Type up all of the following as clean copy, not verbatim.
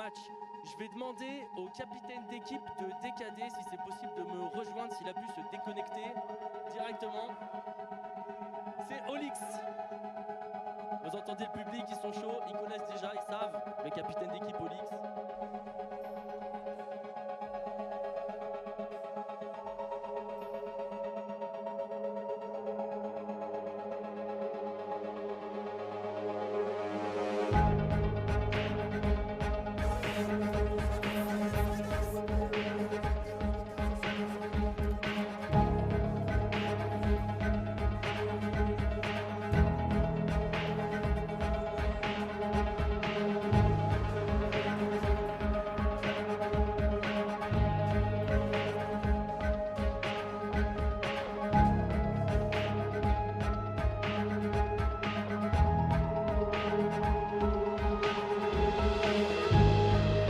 match. Je vais demander au capitaine d'équipe de décader si c'est possible de me rejoindre, s'il a pu se déconnecter directement. C'est Olix. Vous entendez le public, ils sont chauds, ils connaissent déjà, ils savent. Le capitaine d'équipe Olix.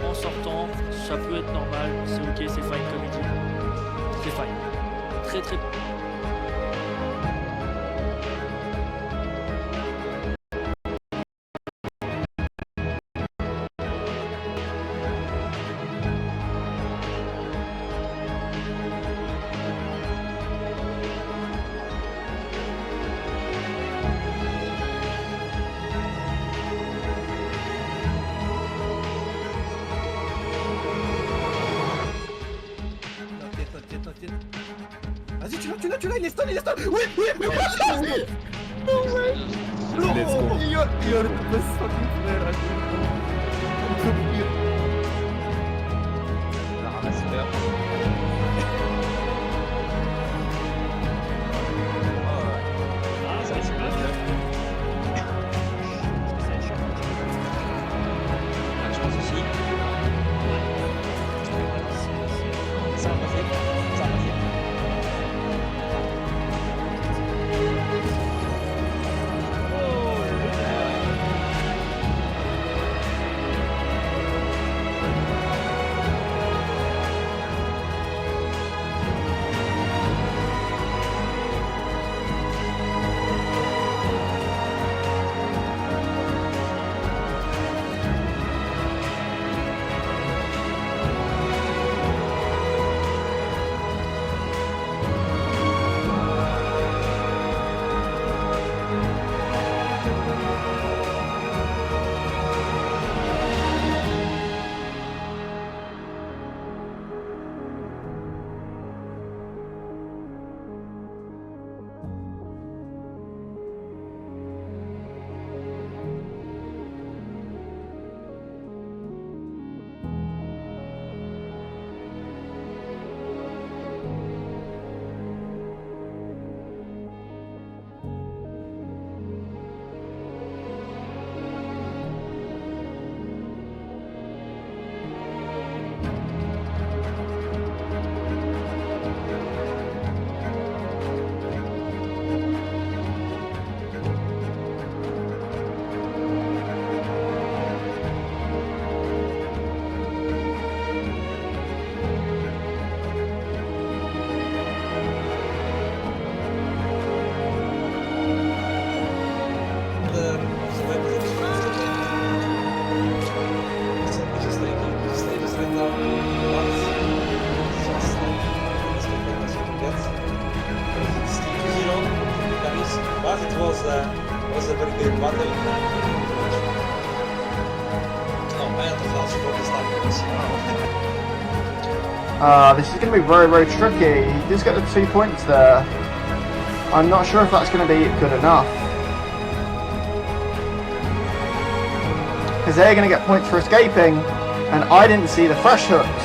En sortant, ça peut être normal, c'est ok, c'est fine comme il dit. C'est fine. Très très Vas-y, tu l'as, il est stun, Oui, No way! No! Let's go. You're the best fucking player, I think. La ramasse super. Ah, ça risque pas. Je pense aussi. Ça va passer. Ça va passer. But it was a very good battle. No, I had to fast for this time. This is going to be very, very tricky. He does get the 2 points there. I'm not sure if that's going to be good enough. Because they're going to get points for escaping, and I didn't see the fresh hooks.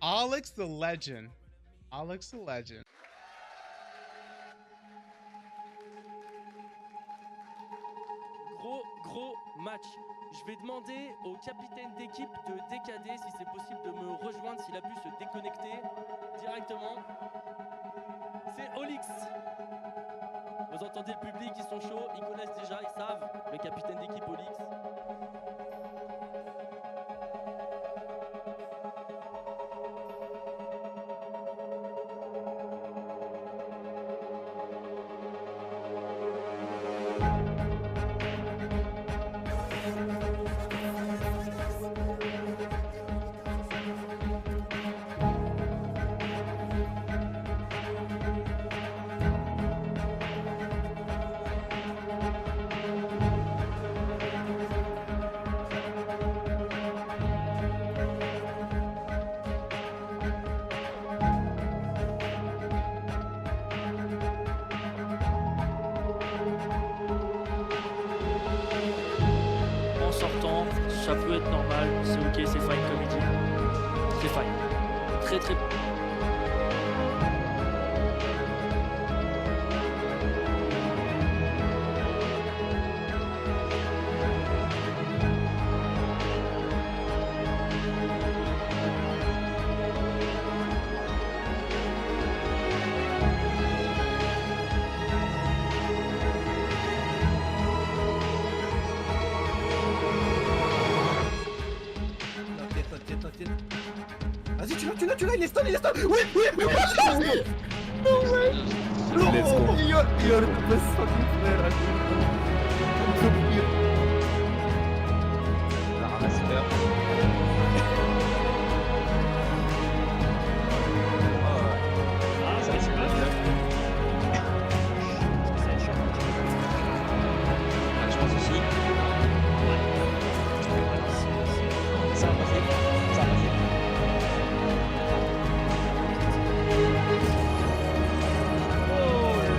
Alex the legend. Alex the legend. Gros match. Je vais demander au capitaine d'équipe de DKD si c'est possible de me rejoindre, s'il a pu se déconnecter directement. C'est Olix. Vous entendez le public, ils sont chauds, ils connaissent déjà, ils savent. Le capitaine d'équipe Olix. En sortant, ça peut être normal, c'est ok, c'est fine comme il dit. C'est fine. Très. T'inquiète. Vas-y, tu l'as, il est stun. Oui. No way. Let's go. You're the best fucking player. Ah, super. Ah, ça risque pas. Ça va être chiant. Ah, je pense aussi. Ça va passer. Ça va passer. Oh, le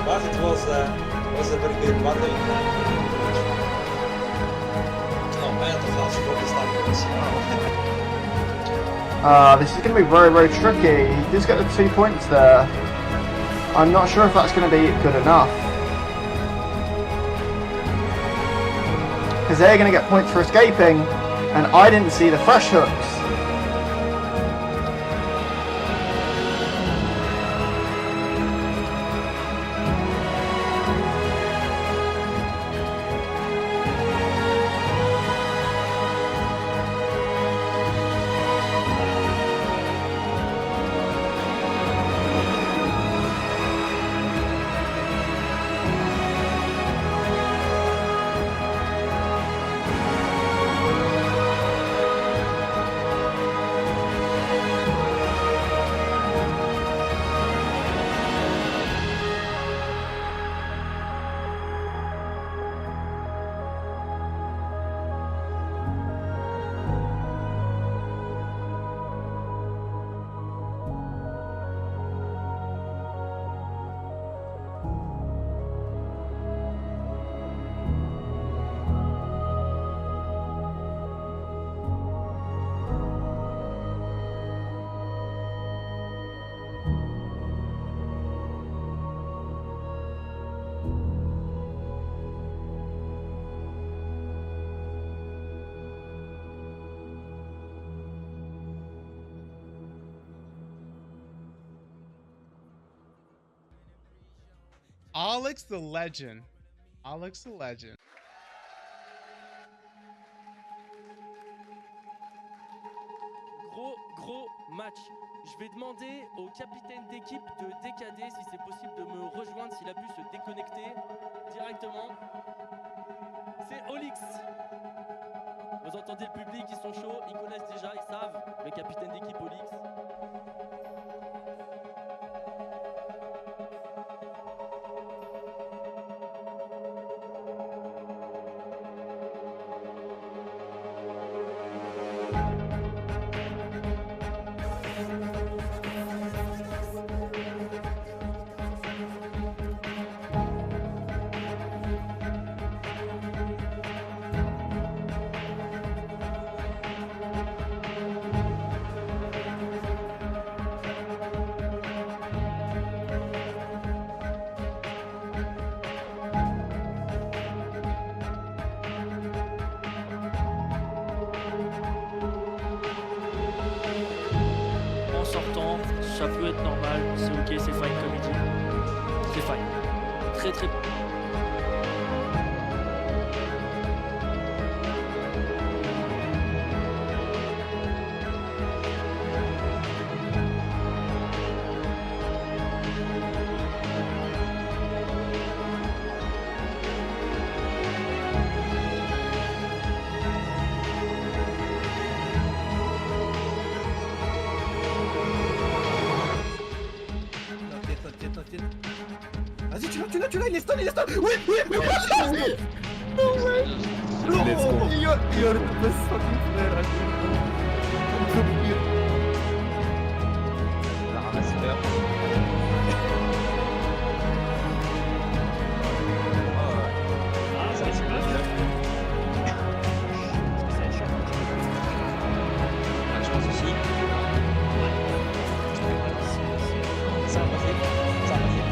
But it was a very good battle. No, I had to fast forward this time. This is going to be very tricky. He does get the 2 points there. I'm not sure if that's going to be good enough. Because they're going to get points for escaping, and I didn't see the fresh hooks. Alex the legend. Alex the legend. Gros match. Je vais demander au capitaine d'équipe de DKD si c'est possible de me rejoindre, s'il a pu se déconnecter directement. C'est Olix. Vous entendez le public, ils sont chauds, ils connaissent déjà, ils savent. Le capitaine d'équipe Olix. En sortant, ça peut être normal, c'est ok, c'est fine comme il dit. C'est fine. Très très. T'inquiète. Vas-y, tu l'as, il est stun. Oui. No way. Let's go. You're the best fucking player. La ramasseur. Ah, ça c'est pas bien. La chance aussi. Ça va passer. Ça va passer.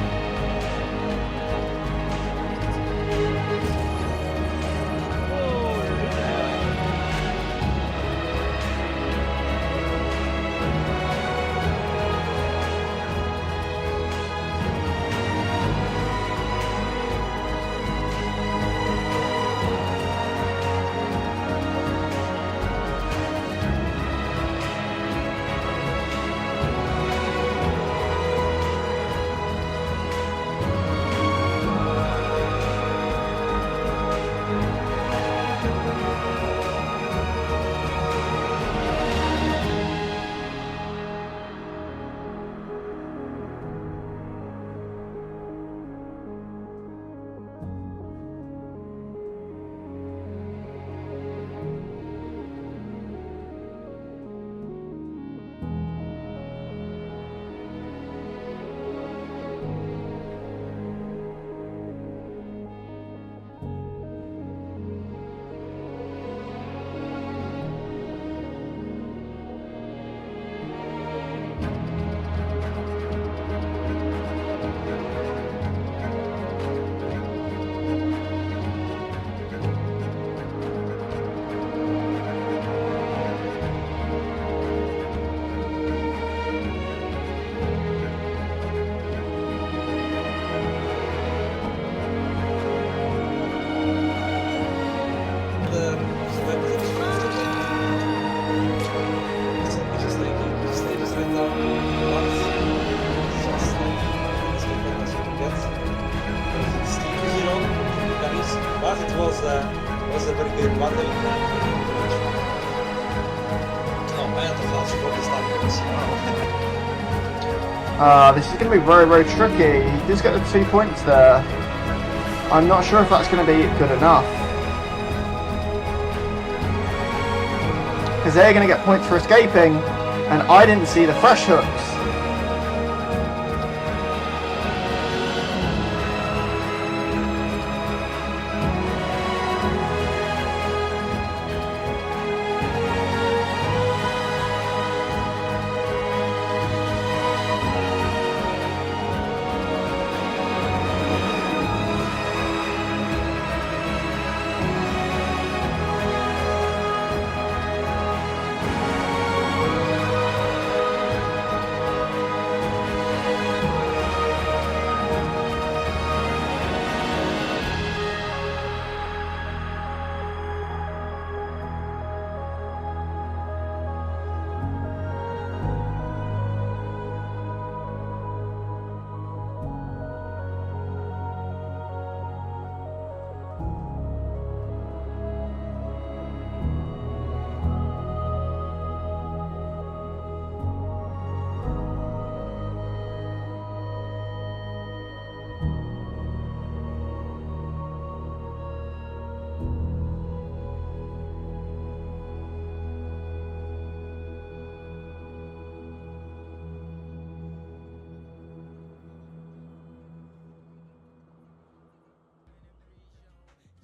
But it was a very good battle. No, I had to flash for this time. This is going to be very, very tricky. He does get the 2 points there. I'm not sure if that's going to be good enough. Because they're going to get points for escaping, and I didn't see the fresh hooks.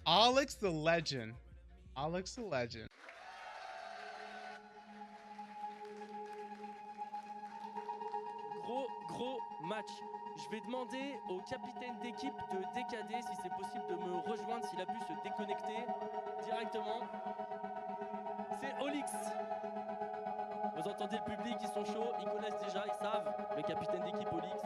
Alex the legend. Alex the legend. Gros match. Je vais demander au capitaine d'équipe de DKD si c'est possible de me rejoindre, s'il a pu se déconnecter directement. C'est Olix. Vous entendez le public, ils sont chauds, ils connaissent déjà, ils savent. Le capitaine d'équipe Olix.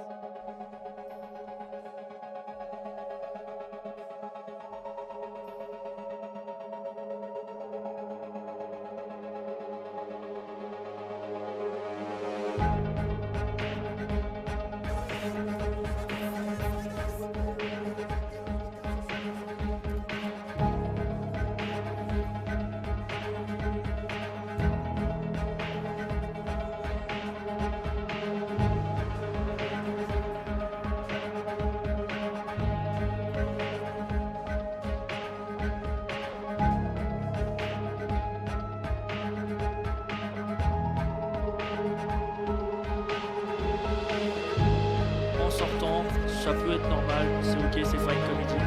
En sortant, ça peut être normal, c'est ok, c'est fine comedy.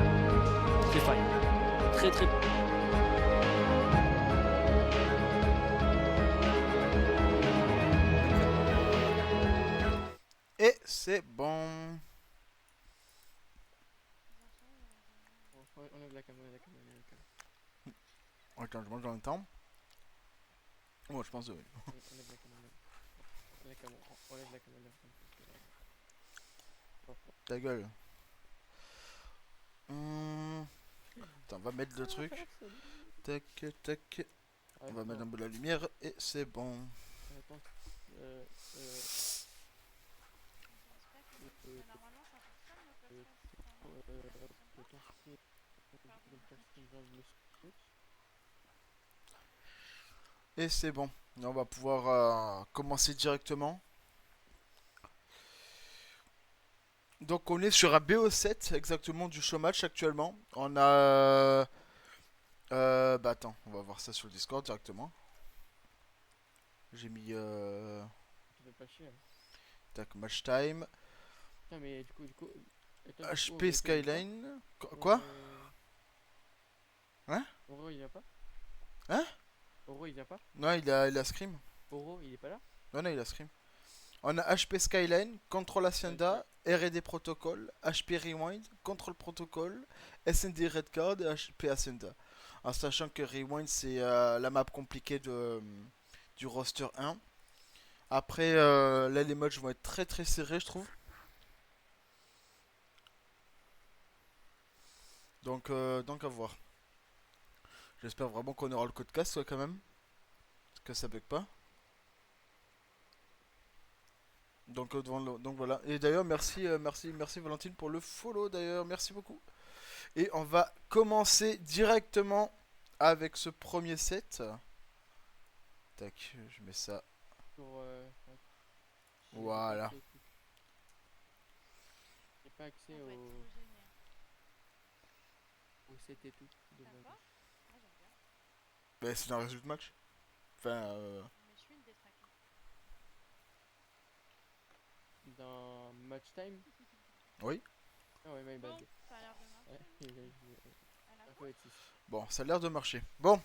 C'est fine. Très très bon. Et c'est bon. On lève la caméra, Attends, je mange en même temps. Bon, je pense que oui. on lève la caméra. On lève la caméra. Ta gueule. Attends, on va mettre le truc. Tac, tac. On va mettre un peu de la lumière et c'est bon. Et c'est bon. Là, on va pouvoir commencer directement. Donc on est sur un BO7 exactement du show match actuellement. On a... bah attends, on va voir ça sur le Discord directement. J'ai mis... Tu fais pas chier. Tac, match time. Putain mais du coup... HP Skyline. Quoi? Hein? Oro il vient pas? Hein? Oro il vient pas? Non, il a Scream. Oro il est pas là? Non, il a Scream. On a HP Skyline, Control Hacienda, R&D Protocol, HP Rewind, Control Protocol, SND Red Card et HP Hacienda. En sachant que Rewind c'est la map compliquée du roster 1. Après, là les matchs vont être très très serrés je trouve. Donc à voir. J'espère vraiment qu'on aura le code casse quand même. Parce que ça bug pas. Donc voilà. Et d'ailleurs merci Valentine pour le follow d'ailleurs. Merci beaucoup. Et on va commencer directement avec ce premier set. Tac, je mets ça. Voilà. J'ai pas accès au set et tout. Bah, c'est un résultat de match. Enfin Dans match time? Oui. Ah ouais, my bad. Ça a l'air de marcher. Bon, ça a l'air de marcher. Bon,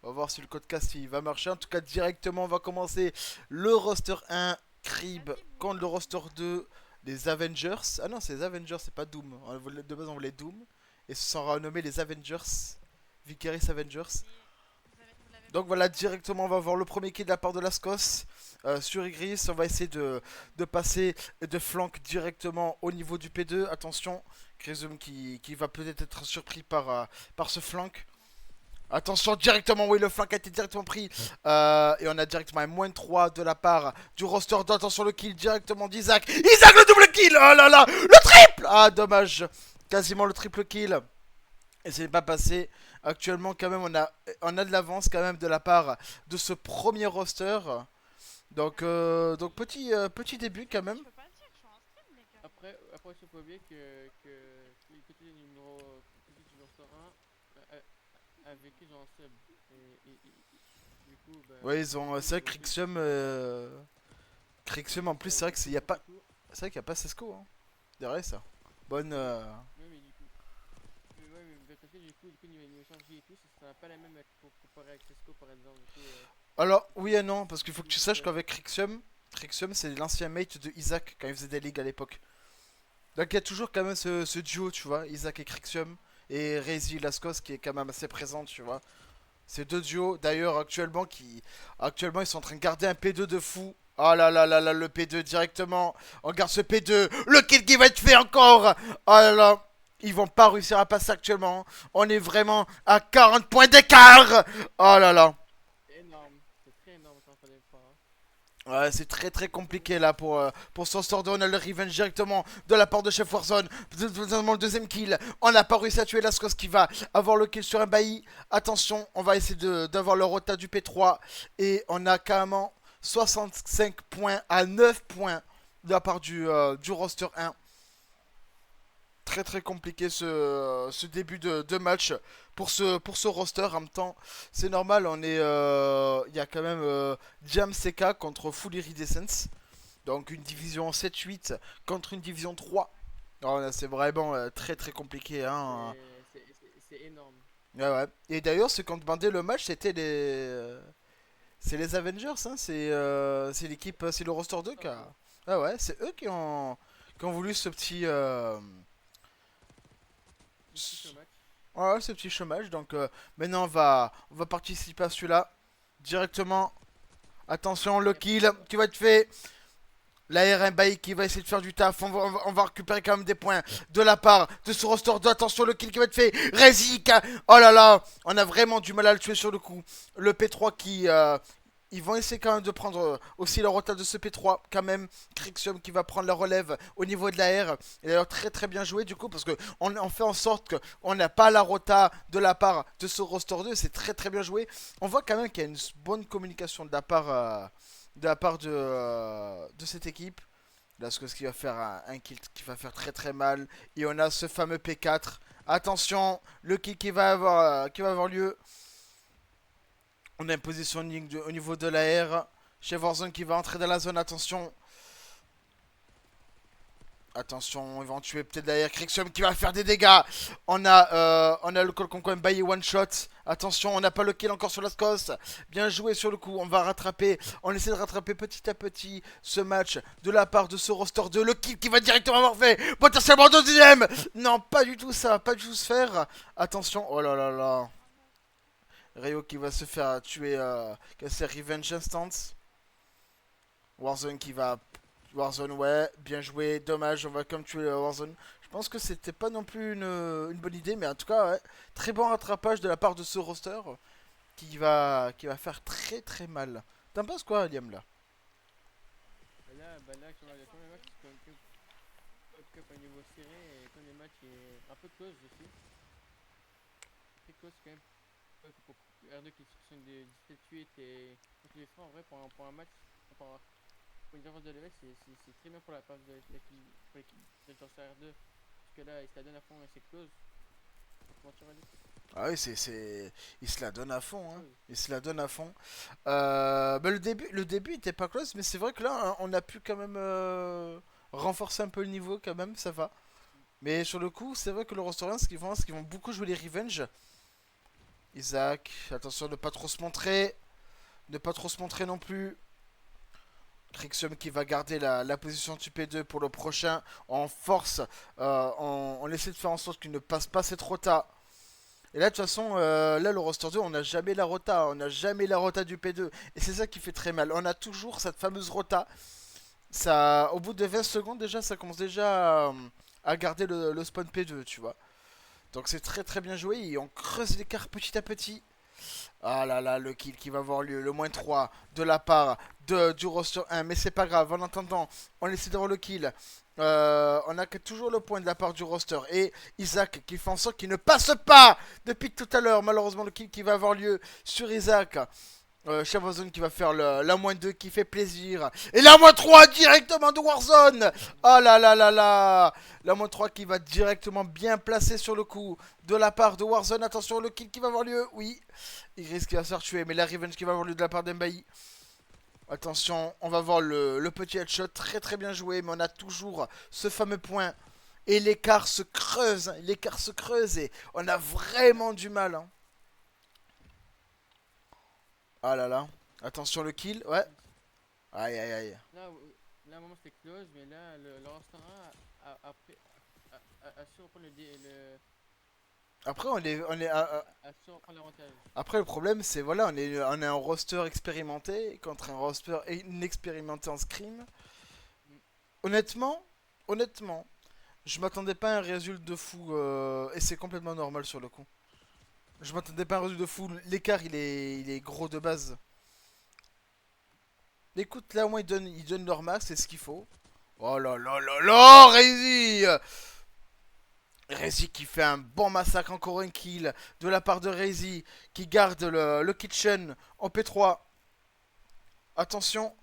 on va voir si le codecast il va marcher. En tout cas, directement, on va commencer le roster 1, Crib, contre le roster 2, les Avengers. Ah non, c'est les Avengers, c'est pas Doom. De base, on voulait Doom. Et ce sera renommé les Avengers. Vicarious Avengers. Donc voilà, directement, on va voir le premier kill de la part de Lascos. Sur Igris, on va essayer de passer de flank directement au niveau du P2. Attention, Chrysum qui va peut-être être surpris par ce flank. Attention, directement, oui, le flank a été directement pris. Et on a directement un -3 de la part du roster 2. Attention, le kill directement d'Isaac. Isaac, le double kill. Oh là là, le triple. Ah, dommage. Quasiment le triple kill. Et c'est pas passé. Actuellement, quand même, on a de l'avance quand même de la part de ce premier roster. Donc petit début quand même. Je peux pas le dire que je suis en stream, les gars. Après, il faut pas oublier que côté numéro 1 avec qui j'en sub. Et du coup, bah, Ouais, ils ont. C'est vrai que Crixium en plus, c'est vrai qu'il n'y a pas. C'est vrai qu'il n'y a pas Sesco hein. Derrière ça. Bonne. Ouais, mais du coup. Ouais, mais fait parce que du coup niveau énergie et tout, ça n'a pas la même pour comparer avec Cesco par exemple. Du coup, Alors, oui et non, parce qu'il faut que tu saches qu'avec Rixium, c'est l'ancien mate de Isaac quand il faisait des ligues à l'époque. Donc il y a toujours quand même ce duo, tu vois, Isaac et Rixium, et Rezy Lascos qui est quand même assez présent, tu vois. Ces deux duos, d'ailleurs, actuellement, ils sont en train de garder un P2 de fou. Oh là là là là, le P2 directement. On garde ce P2. Le kill qui va être fait encore. Oh là là. Ils vont pas réussir à passer actuellement. On est vraiment à 40 points d'écart. Oh là là. c'est énorme, c'est très énorme quand on des fois. Hein. Ouais, c'est très compliqué là pour s'en sortir. On a le revenge directement de la part de Chef Warzone. Dans le deuxième kill, on n'a pas réussi à tuer Lascos qui va avoir le kill sur un bailli. Attention, on va essayer d'avoir le rota du P3. Et on a carrément 65 points à 9 points de la part du roster 1. Très compliqué ce début de match pour ce roster. En même temps, c'est normal, il y a quand même Jam CK contre Full Iridescence. Donc une division 7-8 contre une division 3. Alors là, c'est vraiment très compliqué. Hein. C'est énorme. Ouais. Et d'ailleurs, ce qui ont demandé le match, c'était c'est les Avengers. Hein. C'est l'équipe, c'est le roster 2 qui a... Ah ouais, c'est eux qui ont voulu ce petit... Ouais, ce petit chômage. Donc maintenant on va participer à celui-là directement. Attention, le kill qui va être fait. La R1 Bailly qui va essayer de faire du taf. On va récupérer quand même des points de la part de ce roster 2. Attention, le kill qui va être fait. Rezik. Oh là là, on a vraiment du mal à le tuer sur le coup. Le P3 qui... Ils vont essayer quand même de prendre aussi la rota de ce P3 quand même. Crixium qui va prendre la relève au niveau de la R. Et d'ailleurs très bien joué du coup parce que on fait en sorte qu'on n'a pas la rota de la part de ce roster 2. C'est très bien joué. On voit quand même qu'il y a une bonne communication de la part de cette équipe. Là, ce qui va faire un kill qui va faire très mal. Et on a ce fameux P4. Attention, le kill qui va avoir lieu. On a une positioning au niveau de la R. Chef Warzone qui va entrer dans la zone. Attention. Attention, ils vont tuer peut-être derrière Crixium qui va faire des dégâts. On a le call qu'on bailli one shot. Attention, on n'a pas le kill encore sur Lascos. Bien joué sur le coup. On va rattraper. On essaie de rattraper petit à petit ce match de la part de ce roster 2. Le kill qui va directement avoir fait. Potentiellement deuxième. Non, pas du tout ça. Pas du tout se faire. Attention. Oh là là là. Rayo qui va se faire tuer, casser Revenge Instant. Warzone qui va... Warzone, ouais, bien joué, dommage, on va comme tuer Warzone. Je pense que c'était pas non plus une bonne idée, mais en tout cas, ouais, très bon rattrapage de la part de ce roster qui va faire très mal. T'en penses quoi, Liam, là? Là, quand les matchs sont un niveau serré et quand les matchs est un peu close aussi. Très close quand même. Pour R2 qui sont des 17-8 et contre les freins en vrai pour un match pour une différence de level c'est très bien pour la part de l'équipe de R2 parce que là il se la donne à fond et c'est close. Comment tu vas dire? Ah oui, il se la donne à fond, hein. Il se la donne à fond. Bah, le début était pas close, mais c'est vrai que là on a pu quand même renforcer un peu le niveau quand même, ça va. Mais sur le coup, c'est vrai que le roster 1, ce qu'ils vont beaucoup jouer les revenge. Isaac, attention de ne pas trop se montrer. Ne pas trop se montrer non plus. Crixium qui va garder la position du P2 pour le prochain. En force, on essaie de faire en sorte qu'il ne passe pas cette rota. Et là, de toute façon, là, le roster 2, on n'a jamais la rota. On n'a jamais la rota du P2. Et c'est ça qui fait très mal. On a toujours cette fameuse rota. Ça, au bout de 20 secondes, déjà, ça commence déjà à garder le spawn P2, tu vois. Donc c'est très bien joué et on creuse l'écart petit à petit. Ah là là, le kill qui va avoir lieu, le -3 de la part du roster 1. Mais c'est pas grave, en attendant, on essaie d'avoir le kill. On a toujours le point de la part du roster. Et Isaac qui fait en sorte qu'il ne passe pas depuis tout à l'heure. Malheureusement, le kill qui va avoir lieu sur Isaac. Chef Warzone qui va faire la -2 qui fait plaisir. Et la -3 directement de Warzone. Oh là là là là. La -3 qui va directement bien placer sur le coup de la part de Warzone. Attention, le kill qui va avoir lieu. Oui, il risque de se faire tuer. Mais la revenge qui va avoir lieu de la part d'Mbaï. Attention, on va voir le petit headshot. Très bien joué. Mais on a toujours ce fameux point. Et l'écart se creuse, hein, l'écart se creuse et on a vraiment du mal. Hein. Ah là là. Attention le kill, ouais. Aïe aïe aïe. Là, à un moment c'était close, mais là, le restaurant a su reprendre Après a su reprendre l'avantage. après le problème c'est voilà, on est un roster expérimenté contre un roster inexpérimenté en scrim. Honnêtement, je m'attendais pas à un résultat de fou et c'est complètement normal sur le coup. Je m'attendais pas à un résultat de fou, l'écart il est gros de base. Écoute, là au moins ils donnent leur max, c'est ce qu'il faut. Oh là là là là, Rezy! Rezy qui fait un bon massacre, encore un kill de la part de Rezy qui garde le kitchen en P3. Attention.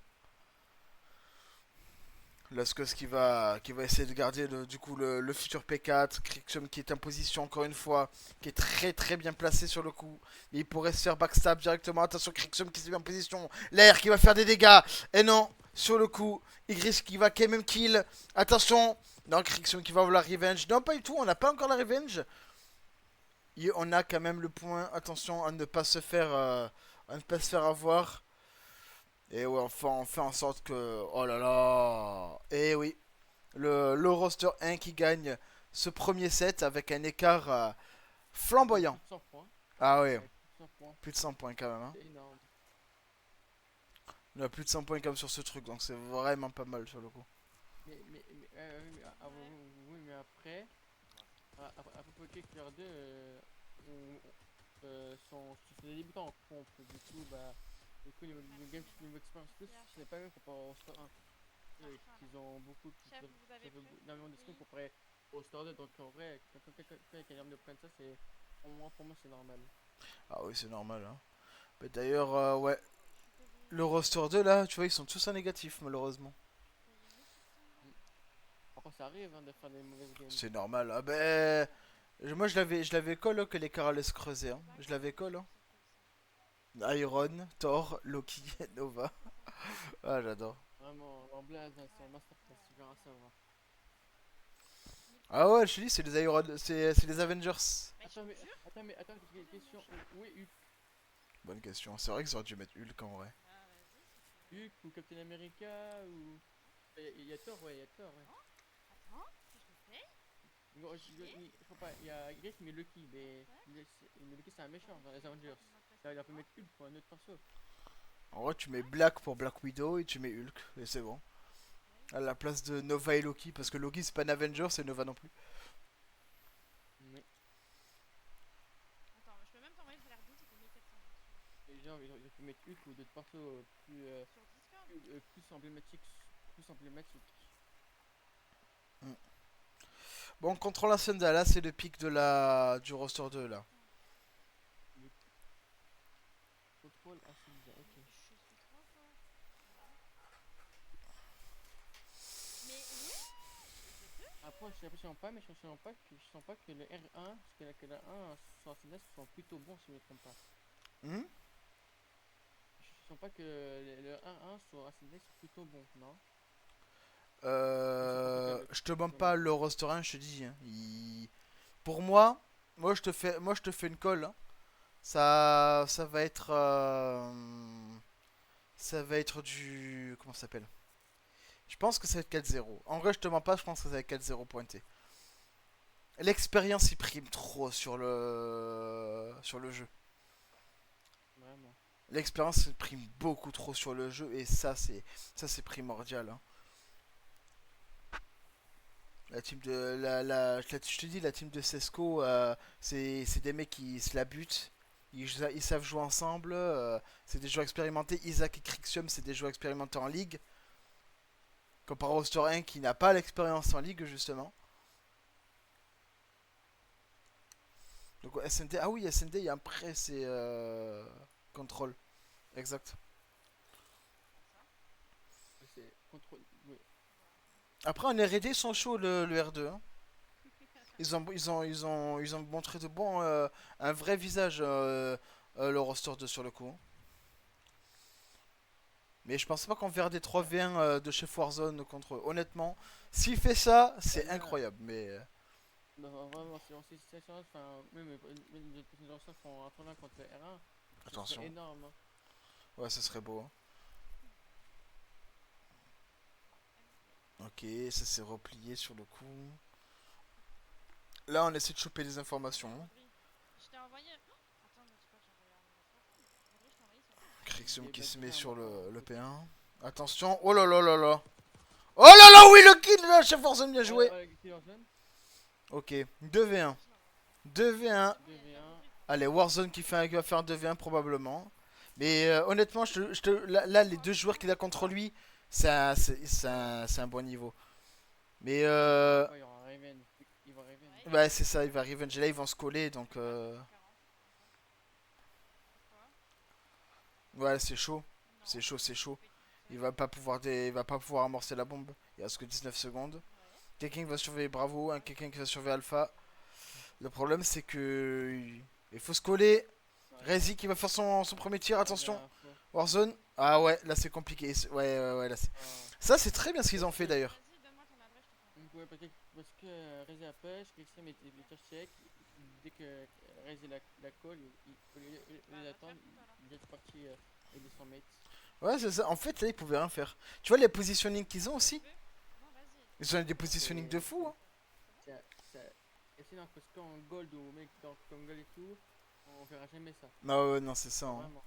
Lascos qui va essayer de garder du coup le futur P4. Crixum qui est en position encore une fois, qui est très très bien placé sur le coup. Il pourrait se faire backstab directement. Attention, Crixum qui s'est mis en position. L'air qui va faire des dégâts. Et non, sur le coup, Igris qui va quand même kill. Attention. Non, Crixum qui va avoir la revenge. Non, pas du tout, on n'a pas encore la revenge. Et on a quand même le point. Attention à ne pas se faire, avoir. Et ouais, enfin, on fait en sorte que... Oh là là. Et oui. Le roster 1 qui gagne ce premier set avec un écart flamboyant. 100 points. Ah oui, Ouais, 100 points. plus de 100 points quand même. Hein. C'est énorme. On a plus de 100 points comme sur ce truc, donc c'est vraiment pas mal sur le coup. Mais après, après Poké Clear 2, sont des débutants en comp. Du coup, niveau expérience, ce n'est pas même comparé au Star 1. Ils ont beaucoup, Chef, vous avez pris énormément de skills comparé au Star 2. Donc en vrai, quand il y a quelqu'un de prendre ça, c'est pour moi c'est normal. Ah oui, c'est normal. Hein. Mais d'ailleurs, ouais. Le roster 2 là, tu vois, ils sont tous en négatif malheureusement. Après, ça arrive hein, de faire des mauvaises games. C'est normal. Ah ben. Moi je l'avais call hein, que l'écart allait se creuser. Hein. Je l'avais call. Hein. Iron, Thor, Loki, Nova. Ah, j'adore. Vraiment, en blague, c'est un masterclass, tu verras ça. Va. Ah ouais, je te dis, c'est les Iron, c'est les Avengers. Attends, question. Où est Hulk? Bonne question. C'est vrai qu'ils auraient dû mettre Hulk en vrai. Ah, vas-y. Hulk ou Captain America ou. Il y a Thor, ouais, il y a Thor, ouais. Attends, si je le fais. Je crois pas, il y a Griff mais Lucky, mais Lucky c'est un méchant dans les Avengers. Là, il a pu mettre Hulk pour un autre perso. En vrai, tu mets Black pour Black Widow et tu mets Hulk. Et c'est bon. À la place de Nova et Loki. Parce que Loki c'est pas un Avenger, c'est Nova non plus. Mais Attends, je peux même t'envoyer le salaire 12, c'était 1400. les gens ils ont pu mettre Hulk ou d'autres persos Sur Discord. plus emblématiques. Bon, contrôle Ascenda, là c'est le pic du roster 2 là. Contrôle Ascenda, ok. Je suis trop fort. Mais oui. Après, je sens pas, mais je sens pas que le R1, parce que le R1 sur Ascenda sont plutôt bons si je ne me trompe pas. Je sens pas que le 1-1 sur Ascenda sont plutôt bons, non? Je te demande pas le roster 1, je te dis. Hein, pour moi, je te fais une colle. Hein. Ça va être. Ça va être du. Comment ça s'appelle? Je pense que ça va être 4-0. En vrai, je te mens pas, je pense que ça va être 4-0 pointé. L'expérience, il prime trop sur le jeu. Vraiment. L'expérience prime beaucoup trop sur le jeu et ça c'est primordial. Hein. La team de je te dis la team de Cesco, c'est des mecs qui se la butent. Ils savent jouer ensemble. C'est des joueurs expérimentés. Isaac et Crixium, c'est des joueurs expérimentés en ligue. Comparé au Store 1 qui n'a pas l'expérience en ligue justement. Donc SND, ah oui SND, il y a un prêt, c'est contrôle. Exact. C'est contrôle. Oui. Après en R&D ils sont chauds le R2. Hein. Ils ont montré de bon un vrai visage le roster 2 sur le coup. Mais je pense pas qu'on verra des 3v1 de chez Warzone contre eux. Honnêtement, s'il fait ça, c'est Ouais. incroyable. Mais Bah, vraiment, si on sait situation, enfin, même les anciens font un tournoi contre le R1, ce attention. serait énorme. Hein. Ouais, ça serait beau. Hein. Ok, ça s'est replié sur le coup. Là, on essaie de choper des informations. Je t'ai envoyé. Oh, attends, mais tu crois que j'ai envoyé un message. Audrey, je t'ai envoyé sur. Crixum qui Bah, se met tiens, sur maintenant, le faut- P1. Attention. Oh là là là là. Oh là là, oui, le kill là, chef Warzone, bien joué. Qui en zone Ok, 2v1. 2v1. 2v1. Allez, Warzone qui va faire un 2v1 probablement. Mais honnêtement, là, les deux joueurs qu'il a contre lui, c'est un bon niveau. Mais Ouais, il y aura Raven. Il va Raven. ouais, c'est ça, il va revenge. Là, ils vont se coller, donc ouais, c'est chaud. C'est chaud, c'est chaud. Il va pas pouvoir amorcer la bombe. Il reste que 19 secondes. Quelqu'un qui va surveiller Bravo, quelqu'un qui va surveiller Alpha. Le problème, c'est que il faut se coller. Rezi qui va faire son premier tir, attention. Warzone. Ah ouais, là c'est compliqué. Ouais, là c'est... Ça c'est très bien ce qu'ils ont fait d'ailleurs. Vas-y, donne-moi ton adresse, je te fais. Ouais, parce que Rezi a pêche, Christian met les tire check. Dès que Rezi la colle, au lieu Bah, d'attendre, fais la il est parti aider son mate. Ouais, c'est ça. En fait, là ils pouvaient rien faire. Tu vois les positioning qu'ils ont aussi. Non, vas-y. Ils ont des positioning de fou. Hein. Et sinon, parce qu'en gold ou mec comme gold et tout, on verra jamais ça. Non, ouais, non, c'est ça. Hein. Vraiment.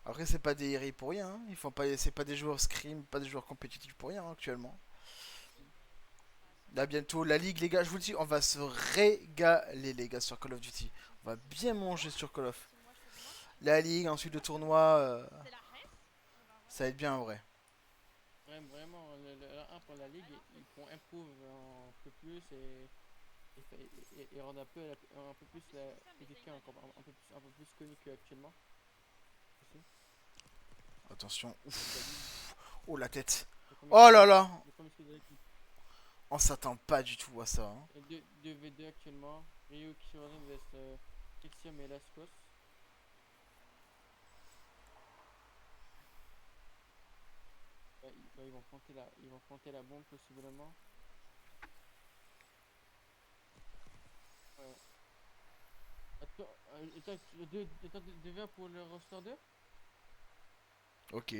Après, c'est pas des héros pour rien. Hein. Ils font pas, c'est pas des joueurs scrim, pas des joueurs compétitifs pour rien hein, actuellement. Là, bientôt, la ligue, les gars, je vous le dis, on va se régaler, les gars, sur Call of Duty. On va bien manger sur Call of. C'est moi, je te demande. La ligue, ensuite le tournoi, C'est la ref. ça va être bien en vrai. Vraiment, le 1 pour la ligue, ils font improve un peu plus et rendre un peu plus l'équipe encore un peu plus connu qu'actuellement. Aussi. Attention. Ouf. Oh la tête. Le premier Oh skill- là là. Le premier skill de l'équipe. On s'attend pas du tout à ça. Hein. Et 2v2 actuellement. Ryu qui sur zone vs Ixiom et Lascos. Ils vont planter la bombe possiblement. Ouais. Attends, 2v1 pour le roster 2. Ok.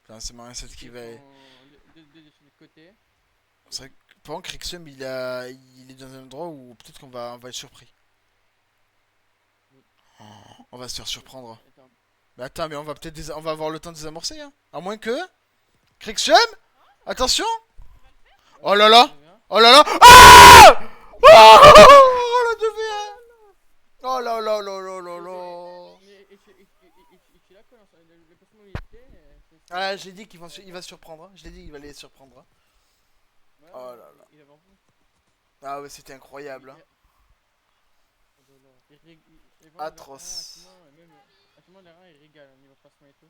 Enfin, c'est Marin 7 qui va. Deux de chaque côté. C'est vrai que pendant que Rixum il est dans un endroit où peut-être on va être surpris. Oh, on va se faire surprendre. Attends. Mais attends, mais on va peut-être on va avoir le temps de désamorcer. Hein. À moins que. Rixum. Attention. Oh là là. 2v1. Oh là là. Ah oh la 2v1. Oh là là là là là là. Et tu la connais, le placement où il était. Ah, j'ai dit il va surprendre. Hein. Je l'ai dit qu'il va les surprendre. Hein. Ouais, Oh là là. il avait envie. Ah ouais, c'était incroyable. Hein. Atroce. Actuellement, les reins ils régalent au niveau placement et tout.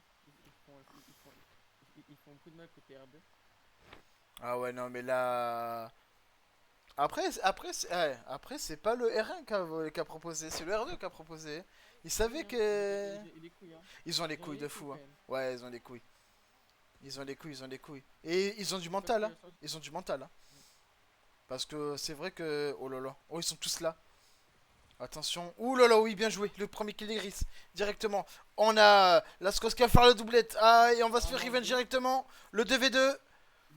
Ils font beaucoup de mal côté R2. Ah ouais, non, mais là. Après c'est pas le R1 qui a proposé, c'est le R2 qui a proposé. Ils savaient que. Il est couilles, hein. Ils ont les couilles de fou. Hein. Ouais, ils ont les couilles. Ils ont les couilles. Et ils ont du mental. Hein. Ils ont du mental. Hein. Parce que c'est vrai que. Oh là là. Oh, ils sont tous là. Attention. Ouh là là, oui, bien joué. Le premier kill est gris. Directement. On a Lascos qui va faire la doublette. Ah, et on va se faire revenge directement. Le 2v2.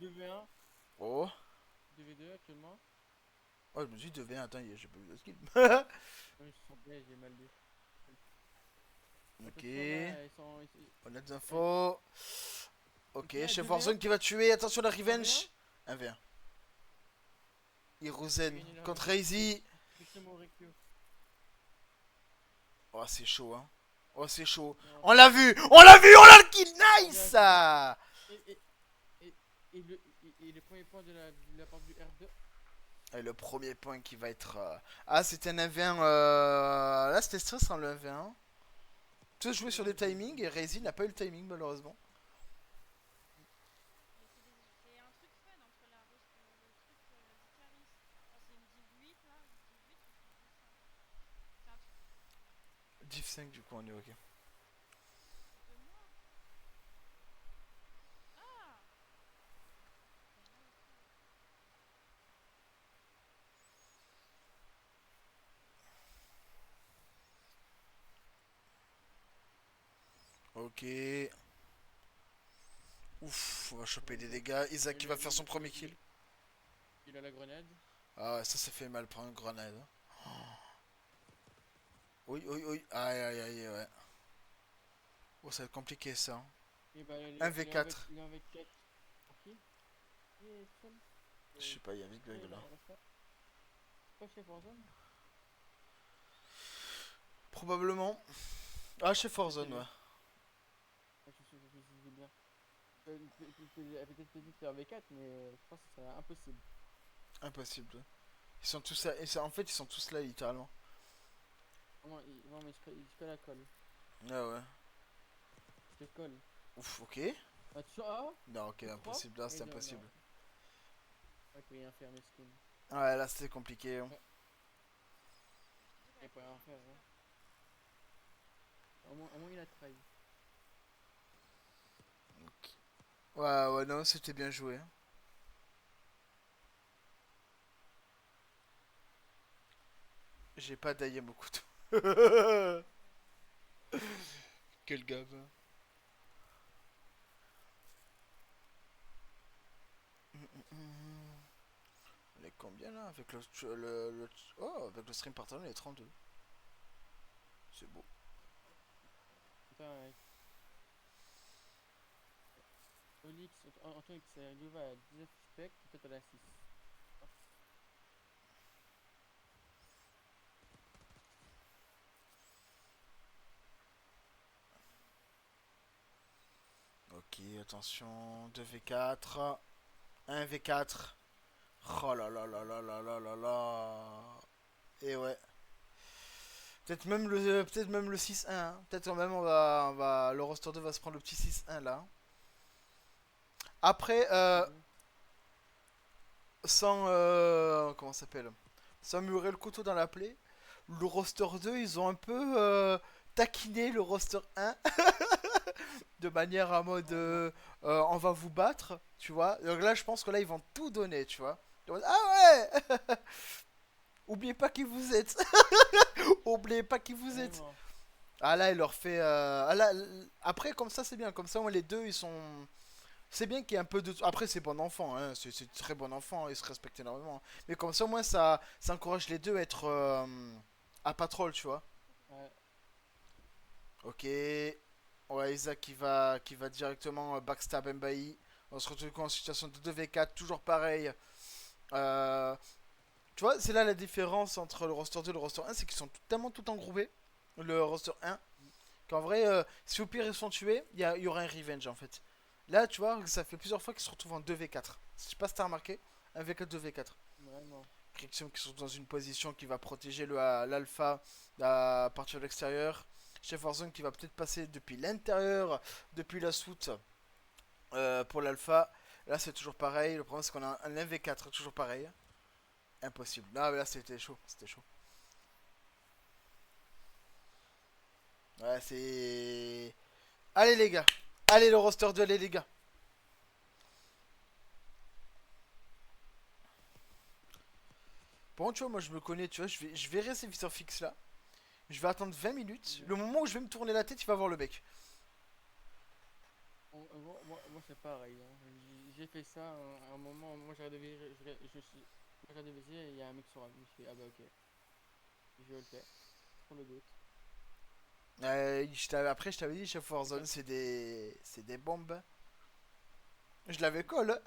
2v1. Oh. 2v2 actuellement. Oh, je me suis dit 2v1. Attends, j'ai pas vu la skill. Je sens bien, j'ai mal lu. Ok. On a des infos. Ok, Ok, chef 2v1. Warzone qui va tuer. Attention, la revenge. 1v1. Hiruzen contre Razy. Oh, c'est chaud, hein. Oh, c'est chaud. On l'a vu. On l'a vu. On l'a le kill. Nice. Et le premier point de la part du R2. Et le premier point qui va être... Ah, c'était un 1v1. Là, c'était stressant le 1v1. Tous jouaient sur des timings et Razy n'a pas eu le timing, malheureusement. C'est un truc fun entre la le truc d'Icaris. C'est une 18 là, 18. C'est un truc Div 5, du coup, on est ok. de moi. Ok. Ouf, on va choper des dégâts. Isaac qui va faire son premier kill. Il a la grenade. Ah ouais, ça fait mal prendre une grenade. Hein. Oui, oui, oui. Aïe, aïe, aïe, ouais. Oh, ça va être compliqué ça. Hein. Et bah, Un V4. Il est en V4. Pour qui? Il est seul. Je sais pas, il y a Big Bug là. Pas chez Warzone? Probablement. Ah, chez Warzone, ouais. Je sais bien. Elle peut-être dit que c'est un V4, mais je pense que c'est impossible. Impossible. Ils sont tous là. En fait, ils sont tous là, littéralement. Vraiment, non, mais il se colle à colle. Ah ouais. Je te colle. Ouf, ok. Ah, tu vois? Non, ok, Tu impossible. crois? Là, c'est Non. impossible. Il peut rien faire, mesquin. Ouais, là, c'était compliqué. Hein. Il peut rien faire, hein. Au moins il a trahi. Ouais, ouais, non, c'était bien joué. Hein. J'ai pas d'ailleurs au couteau. Quel gamin. On est combien là avec Oh, avec le stream partner, on est 32. C'est beau. Putain, Olix, Antoine, c'est Luva à 19 spec, peut-être à la 6. Ok, attention, 2v4, 1v4. Oh là là là là là là là là. Et ouais. Peut-être même le 6-1. Hein. Peut-être même le roster 2 va se prendre le petit 6-1 là. Après, sans comment ça s'appelle, sans murer le couteau dans la plaie, le roster 2 ils ont un peu taquiné le roster 1 de manière à mode on va vous battre, tu vois. Donc là je pense que là ils vont tout donner, tu vois. Ah ouais. Oubliez pas qui vous êtes. Oubliez pas qui vous êtes. Ah là il leur fait ah là, après comme ça c'est bien, comme ça moi les deux ils sont. C'est bien qu'il y ait un peu de. Après, c'est bon enfant, hein. C'est très bon enfant, ils se respectent énormément. Mais comme ça, au moins, ça encourage les deux à être à patrol, tu vois. Ouais. Ok. Ouais, Isaac qui va directement backstab Mbaï. On se retrouve en situation de 2v4, toujours pareil. Tu vois, c'est là la différence entre le roster 2 et le roster 1, c'est qu'ils sont tellement tout engroupés. Le roster 1. Qu'en vrai, si au pire ils sont tués, il y aura un revenge en fait. Là, tu vois, ça fait plusieurs fois qu'ils se retrouvent en 2v4. Je sais pas si t'as remarqué. 1v4, 2v4. Vraiment. Crixium qui sont dans une position qui va protéger l'alpha à partir de l'extérieur. Chef Warzone qui va peut-être passer depuis l'intérieur, depuis la soute pour l'alpha. Là, c'est toujours pareil. Le problème, c'est qu'on a un 1v4, toujours pareil. Impossible. Là, c'était chaud. C'était chaud. Ouais, c'est... Allez, les gars. Allez le roster 2, allez les gars. Bon tu vois moi je me connais, tu vois, je verrai ces viseurs fixes là. Je vais attendre 20 minutes. Le moment où je vais me tourner la tête, il va voir le mec. Moi c'est pareil. Hein. J'ai fait ça à un moment. Moi j'ai regardé et il y a un mec sur la vie. Je fais ah bah ok. Je vais le faire. Pour le doute. Après je t'avais dit Chef Warzone c'est des bombes. Je l'avais colle.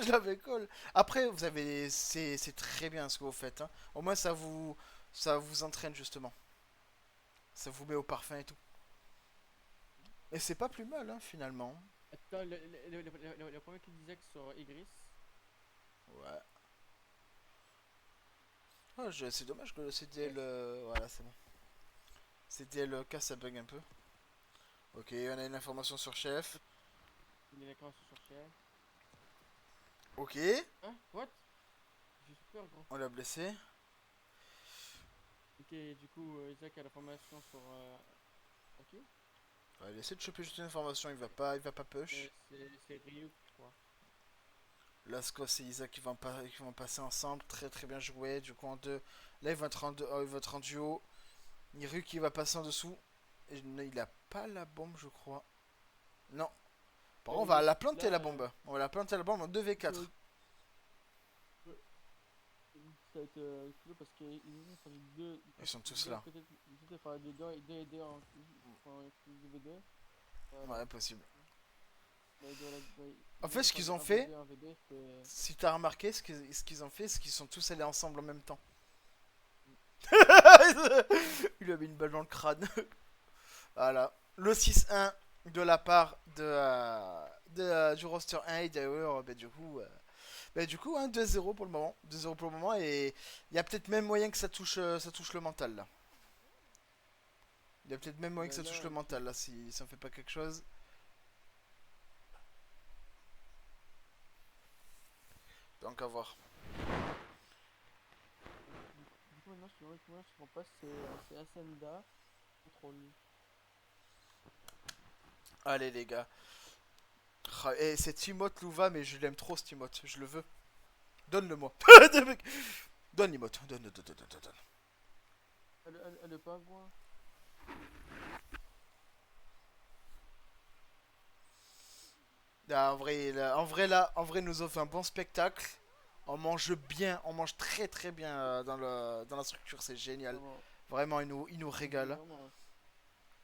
Je l'avais colle. Après vous avez c'est très bien ce que vous faites. Hein. Au moins ça vous entraîne justement. Ça vous met au parfum et tout. Et c'est pas plus mal hein, finalement. Attends, le premier qui disait que sur Igris. Ouais. Oh, c'est dommage que le CDL. Voilà, c'est bon. CDL K ça bug un peu. Ok, on a une information sur chef. Il est d'accord sur chef. Ok. Hein? What? J'ai super gros. On l'a blessé. Ok, du coup, Isaac a l'information sur. Ok. On va essayer de choper juste une information, il va pas push. C'est Ryuk, je crois. Lasco et Isaac qui vont passer ensemble, très très bien joué. Du coup en deux. Là il va être en duo. Ryuk qui va passer en dessous. Et il a pas la bombe je crois. Non. Par contre, on va la planter Là, la bombe. On va la planter la bombe en 2v4. Ça va être cool parce qu'ils vont faire deux. Ils sont tous là. Peut-être faire des deux et deux en 2v2. Ouais, possible. En En fait, ce qu'ils ont fait, si t'as remarqué, ce qu'ils ont fait, c'est qu'ils sont tous allés ensemble en même temps. Il lui a mis une balle dans le crâne. Voilà. Le 6-1 de la part du roster 1 et d'ailleurs, du coup, hein, 2-0 pour le moment. 2-0 pour le moment et il y a peut-être même moyen que ça touche le mental là. Il y a peut-être même moyen que ça touche le mental là si ça ne fait pas quelque chose. Donc à voir. Du coup, maintenant, ce que je comprends pas, c'est Ascenda contre lui. Allez les gars. Et c'est Timoth Louva, mais je l'aime trop ce Timoth, je le veux. Donne-le-moi. Donne l'emote, donne. Elle est pas loin. Ah, en vrai, nous offre un bon spectacle. On mange bien, on mange très très bien dans la structure, c'est génial. Vraiment, il nous régale.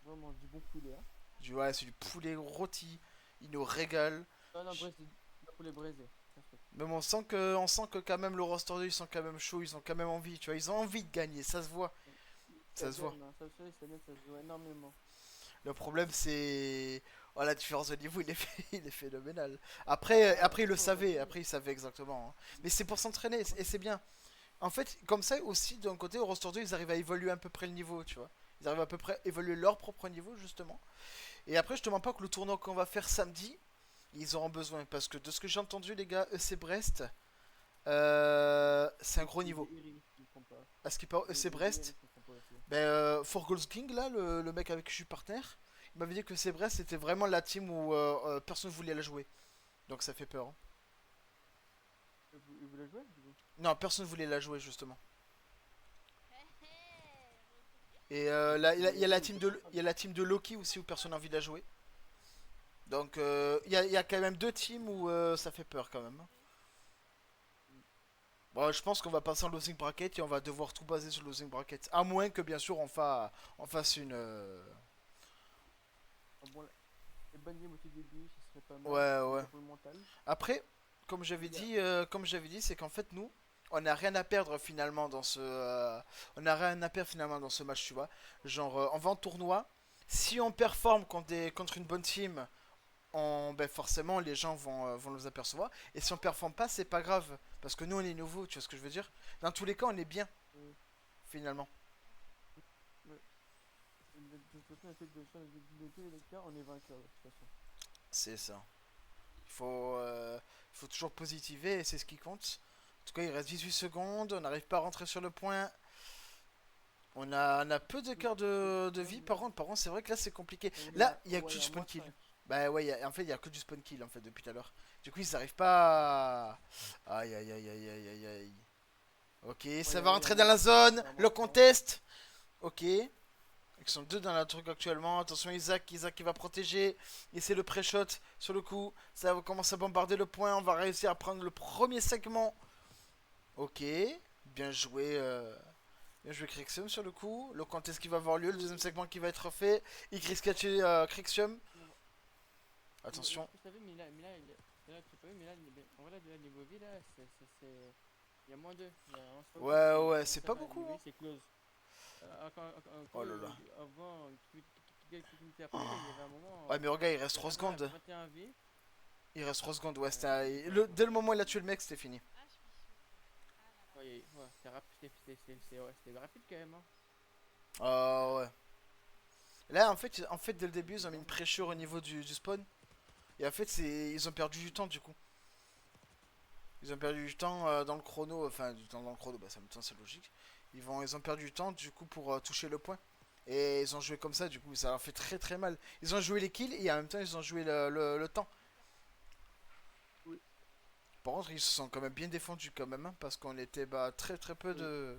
Vraiment du bon poulet. Hein. Ouais, c'est du poulet rôti, il nous régale. Non, du poulet braisé. Même on sent que quand même le roster 2, ils sont quand même chauds, ils ont quand même envie, tu vois, ils ont envie de gagner, ça se voit. Ça se voit. Ça se voit énormément. Le problème c'est la différence de niveau, il est phénoménal. Après il le savait, après il savait exactement. Hein. Mais c'est pour s'entraîner et c'est bien. En fait, comme ça aussi d'un côté au roster 2, ils arrivent à évoluer à peu près le niveau, tu vois. Ils arrivent à peu près à évoluer leur propre niveau justement. Et après je te mens pas que le tournoi qu'on va faire samedi, ils auront besoin parce que de ce que j'ai entendu les gars, EC Brest c'est un gros niveau. À ce qui paraît EC Brest, For Goals King là, le mec avec qui je suis partenaire, il m'avait dit que EC Brest c'était vraiment la team où personne voulait la jouer. Donc ça fait peur. Hein. Il voulait jouer du coup. Non, personne voulait la jouer justement. Et là, il y a la team de Loki aussi où personne n'a envie de la jouer. Donc il y a quand même deux teams où ça fait peur quand même. Bon, je pense qu'on va passer en losing bracket et on va devoir tout baser sur le losing bracket. À moins que bien sûr on fasse une... Bon, les bonnes games au tout début, ce serait pas mal. Ouais. Pour le mental. Après, comme j'avais dit, c'est qu'en fait nous, on n'a rien à perdre finalement dans ce... on n'a rien à perdre finalement dans ce match, tu vois. Genre, on va en tournoi. Si on performe contre une bonne team... forcément les gens vont nous apercevoir et si on performe pas c'est pas grave parce que nous on est nouveaux, tu vois ce que je veux dire, dans tous les cas on est bien finalement. On est vainqueur de toute façon. C'est ça, il faut toujours positiver et c'est ce qui compte. En tout cas il reste 18 secondes, on n'arrive pas à rentrer sur le point. On a peu de quart de vie par contre c'est vrai que là c'est compliqué. Là il y a que du spawn kill. Bah ouais, en fait, il y a que du spawn kill en fait depuis tout à l'heure. Du coup, ils n'arrivent pas à... Aïe. Ok, ça va rentrer dans la zone. Le contest. Ok. Ils sont deux dans la truc actuellement. Attention, Isaac qui va protéger. Et c'est le pré-shot sur le coup. Ça va commencer à bombarder le point. On va réussir à prendre le premier segment. Ok. Bien joué. Bien joué Crixium sur le coup. Le contest qui va avoir lieu. Le deuxième segment qui va être fait. Il risque de catcher Crixium. Attention. Mais là, tu peux, mais là, en vrai, là, niveau vie, là, il y a moins 2. Ouais, c'est pas beaucoup. Hein. C'est close. Oh là là. Avant, il y avait un moment. Ouais, mais regarde, il reste 3 secondes. 21 vies. Il reste 3 secondes, ouais. Dès le moment où il a tué le mec, c'était fini. Ouais, c'était rapide quand même. Hein. Ouais. Là, en fait, dès le début, ils ont mis une pressure au niveau du spawn. Et en fait, ils ont perdu du temps du coup. Ils ont perdu du temps dans le chrono. Enfin, du temps dans le chrono, bah ça me semble c'est logique. Ils ont perdu du temps du coup pour toucher le point. Et ils ont joué comme ça, du coup, ça leur fait très très mal. Ils ont joué les kills et en même temps, ils ont joué le temps. Oui. Par contre, ils se sont quand même bien défendus quand même, hein, parce qu'on était très très peu de...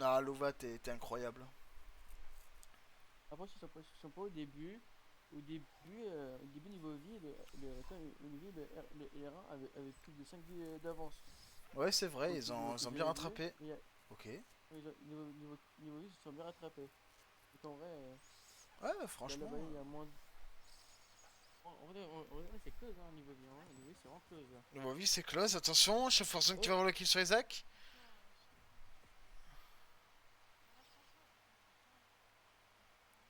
Ah, Louva, t'es incroyable. Après, ils sont pas au début. Au début niveau vie, au niveau le R1 avait plus de 5 vies d'avance. Ouais, c'est vrai, Donc, ils ont bien avaient mieux, rattrapé. et Ok. niveau vie, ils se sont bien rattrapés. Donc en vrai, Ouais, là-bas, franchement. il y a moins de... En vrai, c'est close, hein, niveau vie. Hein. Niveau vie, c'est vraiment close. Là. Louva, oui, c'est close. Attention, chef Warzone qui Oh, va avoir le kill sur Isaac.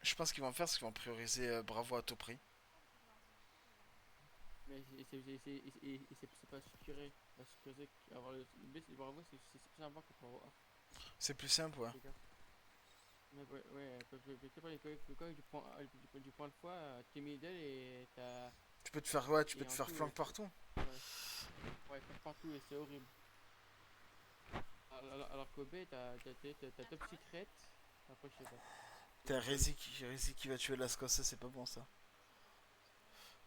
Je pense qu'ils vont faire ce qu'ils vont prioriser Bravo à tout prix. mais c'est pas sécurisé. La sécurité, avoir le B, c'est Bravo, c'est plus sympa que Bravo A. C'est plus simple, ouais. Les gars. Mais ouais, quand du point de foi, t'es middle et t'as. Tu peux te faire, ouais, tu peux Et te en faire tout, flank partout. ouais, ouais, faire partout et c'est horrible. Alors qu'au B, t'as top secret. Après, je sais pas. T'as Rezi qui va tuer Lascos, ça c'est pas bon ça.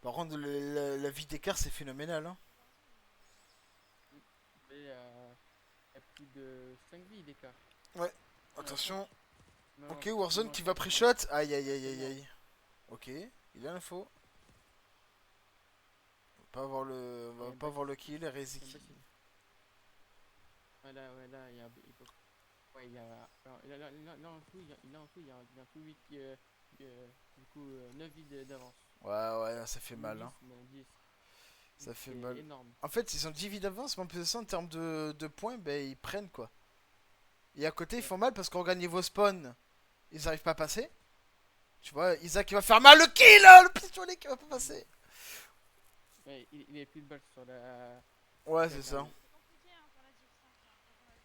Par contre, la vie d'écart c'est phénoménal. Hein. Il y a plus de 5 vies d'écart. Ouais, attention. Non, Ok, non, Warzone non, qui non, va non. pre-shot. Aïe aïe aïe aïe aïe. Ok, il a l'info. Va Ouais, pas avoir le kill, Rezi. Ouais, là, il y a. Ouais, il y a. Alors, là, en tout, il y a en tout 8 du coup, 9 vies d'avance. Ouais, ouais, ça fait mal. Hein. 10. Ça fait C'est mal. énorme. En fait, ils ont 10 vies d'avance, mais en plus de ça, en termes de points, ben ils prennent quoi. Et à côté, ils font mal parce qu'on regarde niveau spawn, ils arrivent pas à passer. Tu vois, Isaac il va faire mal, le kill, le pistolet qui va pas passer. Ouais, il est plus de balles sur la. Ouais, c'est ça. C'est compliqué hein, pour la Div 5 là, quand on a vu.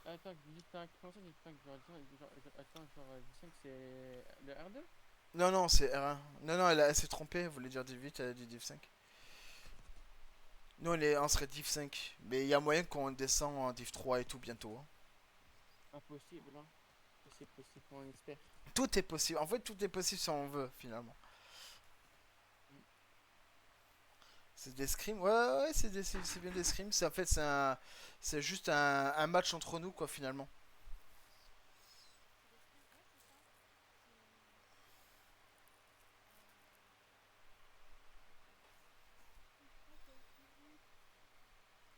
Attends, 15, comment ça, 15, attends, genre 15, c'est le R2? Non, non, c'est R1. Non, non, elle s'est trompée, elle voulait dire Div 8, elle a dit Div 5. Nous, on serait Div 5. Mais il y a moyen qu'on descend en Div 3 et tout bientôt. Hein. Impossible, hein. C'est possible, on espère. Tout est possible. En fait, tout est possible si on veut, finalement. C'est des scrims. Ouais, ouais, c'est bien des scrims. En fait, c'est juste un match entre nous, quoi, finalement.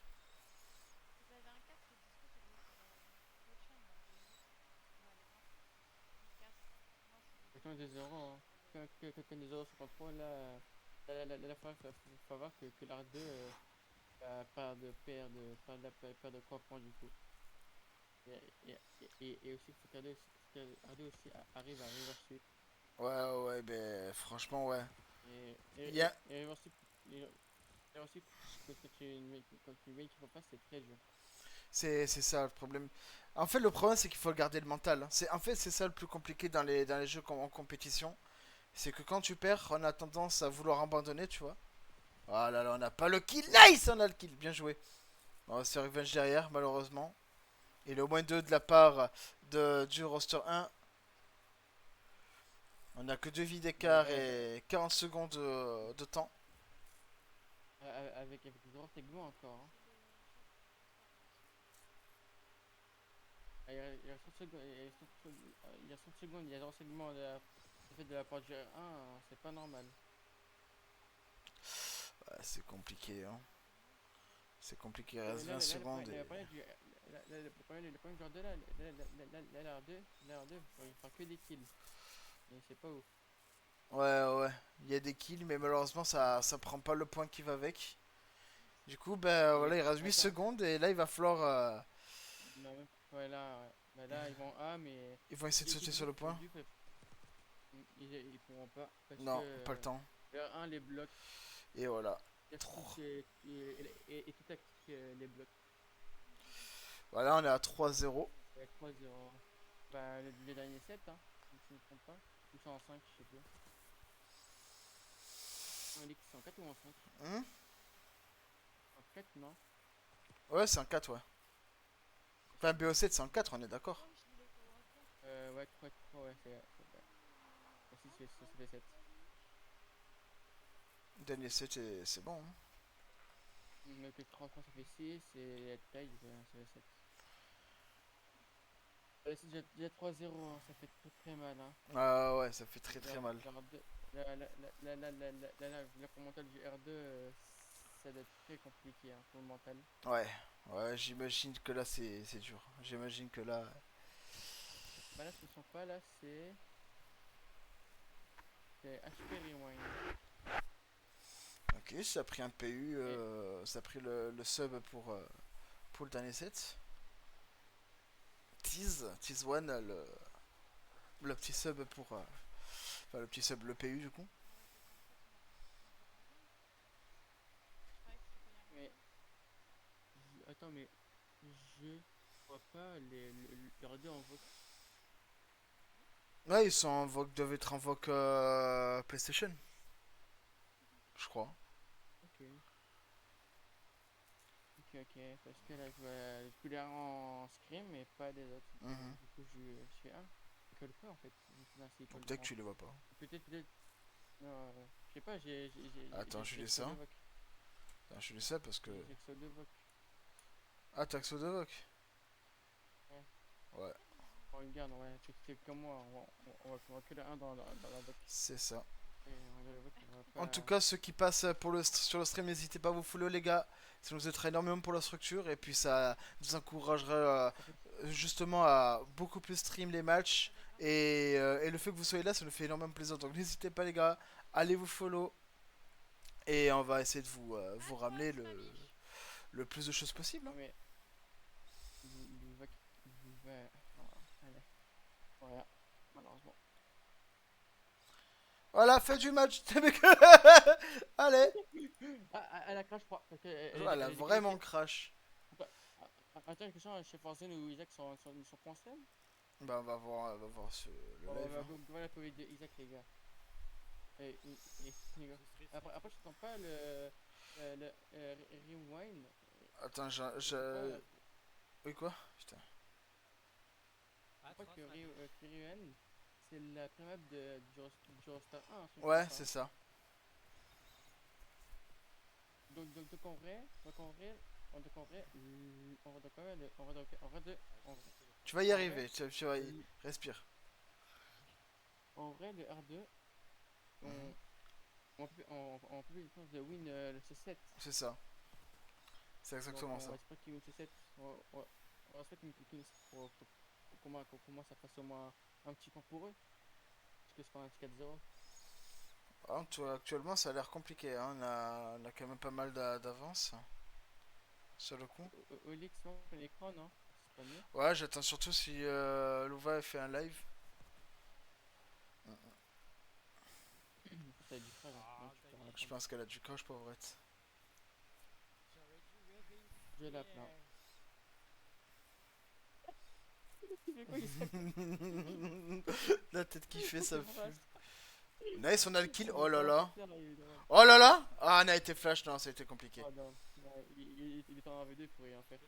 Vous avez un casque, le disco, ça doit être votre chaîne là, de musique. Ouais, les gens. Le casque. Non, c'est Quand des euros, hein. Quand des euros 53, là, la fois, il faut voir que l'R2 perd de 3 points du coup. Et aussi, il faut que l'R2 aussi arrive à reverser. Ouais, ouais, ben, franchement, ouais. Et Yeah. reverser, quand tu mets qui passe, c'est très dur. C'est ça le problème. En fait, le problème, c'est qu'il faut garder le mental. En fait, c'est ça le plus compliqué dans les jeux en compétition. C'est que quand tu perds, on a tendance à vouloir abandonner, tu vois. Ah là là, on n'a pas le kill. Nice, on a le kill. Bien joué. On va se faire revenge derrière, malheureusement. Il est au moins 2 de la part du roster 1. On a que 2 vies d'écart et 40 secondes de temps. Avec des gros segments encore. Hein. Il y a 30 secondes, il y a 30 secondes, il y a 0 segments de la part du R1, c'est pas normal. Ouais, c'est compliqué, hein. C'est compliqué, il reste 20 secondes. Le problème du R2 là, l'R2, il fera que des kills. Mais c'est pas ouf. Ouais, ouais, il y a des kills, mais malheureusement, ça prend pas le point qui va avec. Du coup, ben voilà, il reste 8 secondes et là, il va falloir. Ouais, là, ils vont A, mais. Ils vont essayer de sauter sur le point. Ils pourront pas. Parce Non, que, pas le temps. le R1 les bloque. Et voilà. Et tout tactique les bloque. Voilà, on est à 3-0. Ouais, 3-0. Bah, les derniers 7, hein. Si je ne me trompe pas. Ou 105, je sais plus. On dit que c'est en 4 ou en 5 Hein? En 4, non? Ouais, c'est un 4, ouais. Enfin, BO7, c'est un 4, on est d'accord. Ouais, 3, ouais, c'est. Ouais. Si, ça fait 7. Dernier 7, c'est bon. Hein. Donc le 33 ça fait 6 et la taille ça fait 7. C'est déjà 3-0, hein, ça fait très très mal. Hein. Ah ouais, ça fait très très mal. Pour le mental du R2, ça doit être très compliqué hein, pour le mental. Ouais, ouais, j'imagine que là c'est dur. J'imagine que là. Bah là, ce ne sont pas là, c'est HP Rewind. Ok, ça a pris un PU, ça a pris le sub pour le dernier set. Tease One, le petit sub pour. Enfin, le petit sub, le PU du coup. Mais. Attends, mais. Je vois pas les R2 en vote. Ouais, ils sont en vogue, doivent être en vogue PlayStation. Je crois. Ok. Ok, parce que là, je vois tous les en scrim, mais pas les autres. Du coup, je fais un. Ils collent pas en fait. Peut-être que tu les vois pas. Peut-être. Non, je sais pas, j'ai. Attends, je lis ça. Attends, je lis ça parce que. J'ai que ça de vote. Ah, t'as que ça de vogue. Ouais. Ouais, On regarde, ouais, c'est comme moi, on va que le 1 dans la vote. c'est ça. Et on va le vote, on va pas... En tout cas, ceux qui passent sur le stream, n'hésitez pas à vous follow, les gars. Ça nous aiderait énormément pour la structure. Et puis, ça nous encouragerait justement à beaucoup plus stream les matchs. Et le fait que vous soyez là, ça nous fait énormément plaisir. Donc, n'hésitez pas, les gars. Allez vous follow. Et on va essayer de vous ramener le plus de choses possible. Hein. Mais... Allez. Voilà, malheureusement. Voilà, fin du match. Allez. Ah, elle a crash, je crois. Parce que Elle a vraiment crash. Attends, une question, chez Forzen ou Isaac sont coincés? Bah, on va voir le live. Hein. On va la PV de Isaac, les gars. Les gars. Après, je t'entends pas le rewind. Attends, oui, quoi? Putain. Je crois que rewind, c'est la primap du Eurostar 1. Ouais, c'est ça. Donc en vrai, on Tu vas y arriver, tu vas y... Respire. En vrai, le R2, on peut une chance de win le C7. C'est ça. C'est exactement ça. On espère qu'il win le C7. On espère qu'il win pour qu'on commence à passer au moins un petit point pour eux. Parce que c'est pas un petit 4-0. Actuellement, ça a l'air compliqué. Hein. On a quand même pas mal d'avance sur le coup. Olix, non, l'écran, non? C'est pas mieux. Ouais, j'attends surtout si Louva fait un live. Ça a du crash. Je pense qu'elle a du crash, pauvrette. Je la plains. La tête qui fait, ça me fume. Nice, on a le kill. Oh là là. Oh là là. Ah, on a été flash. Non, ça a été compliqué. Ah non, il était en AV2, il pouvait rien faire.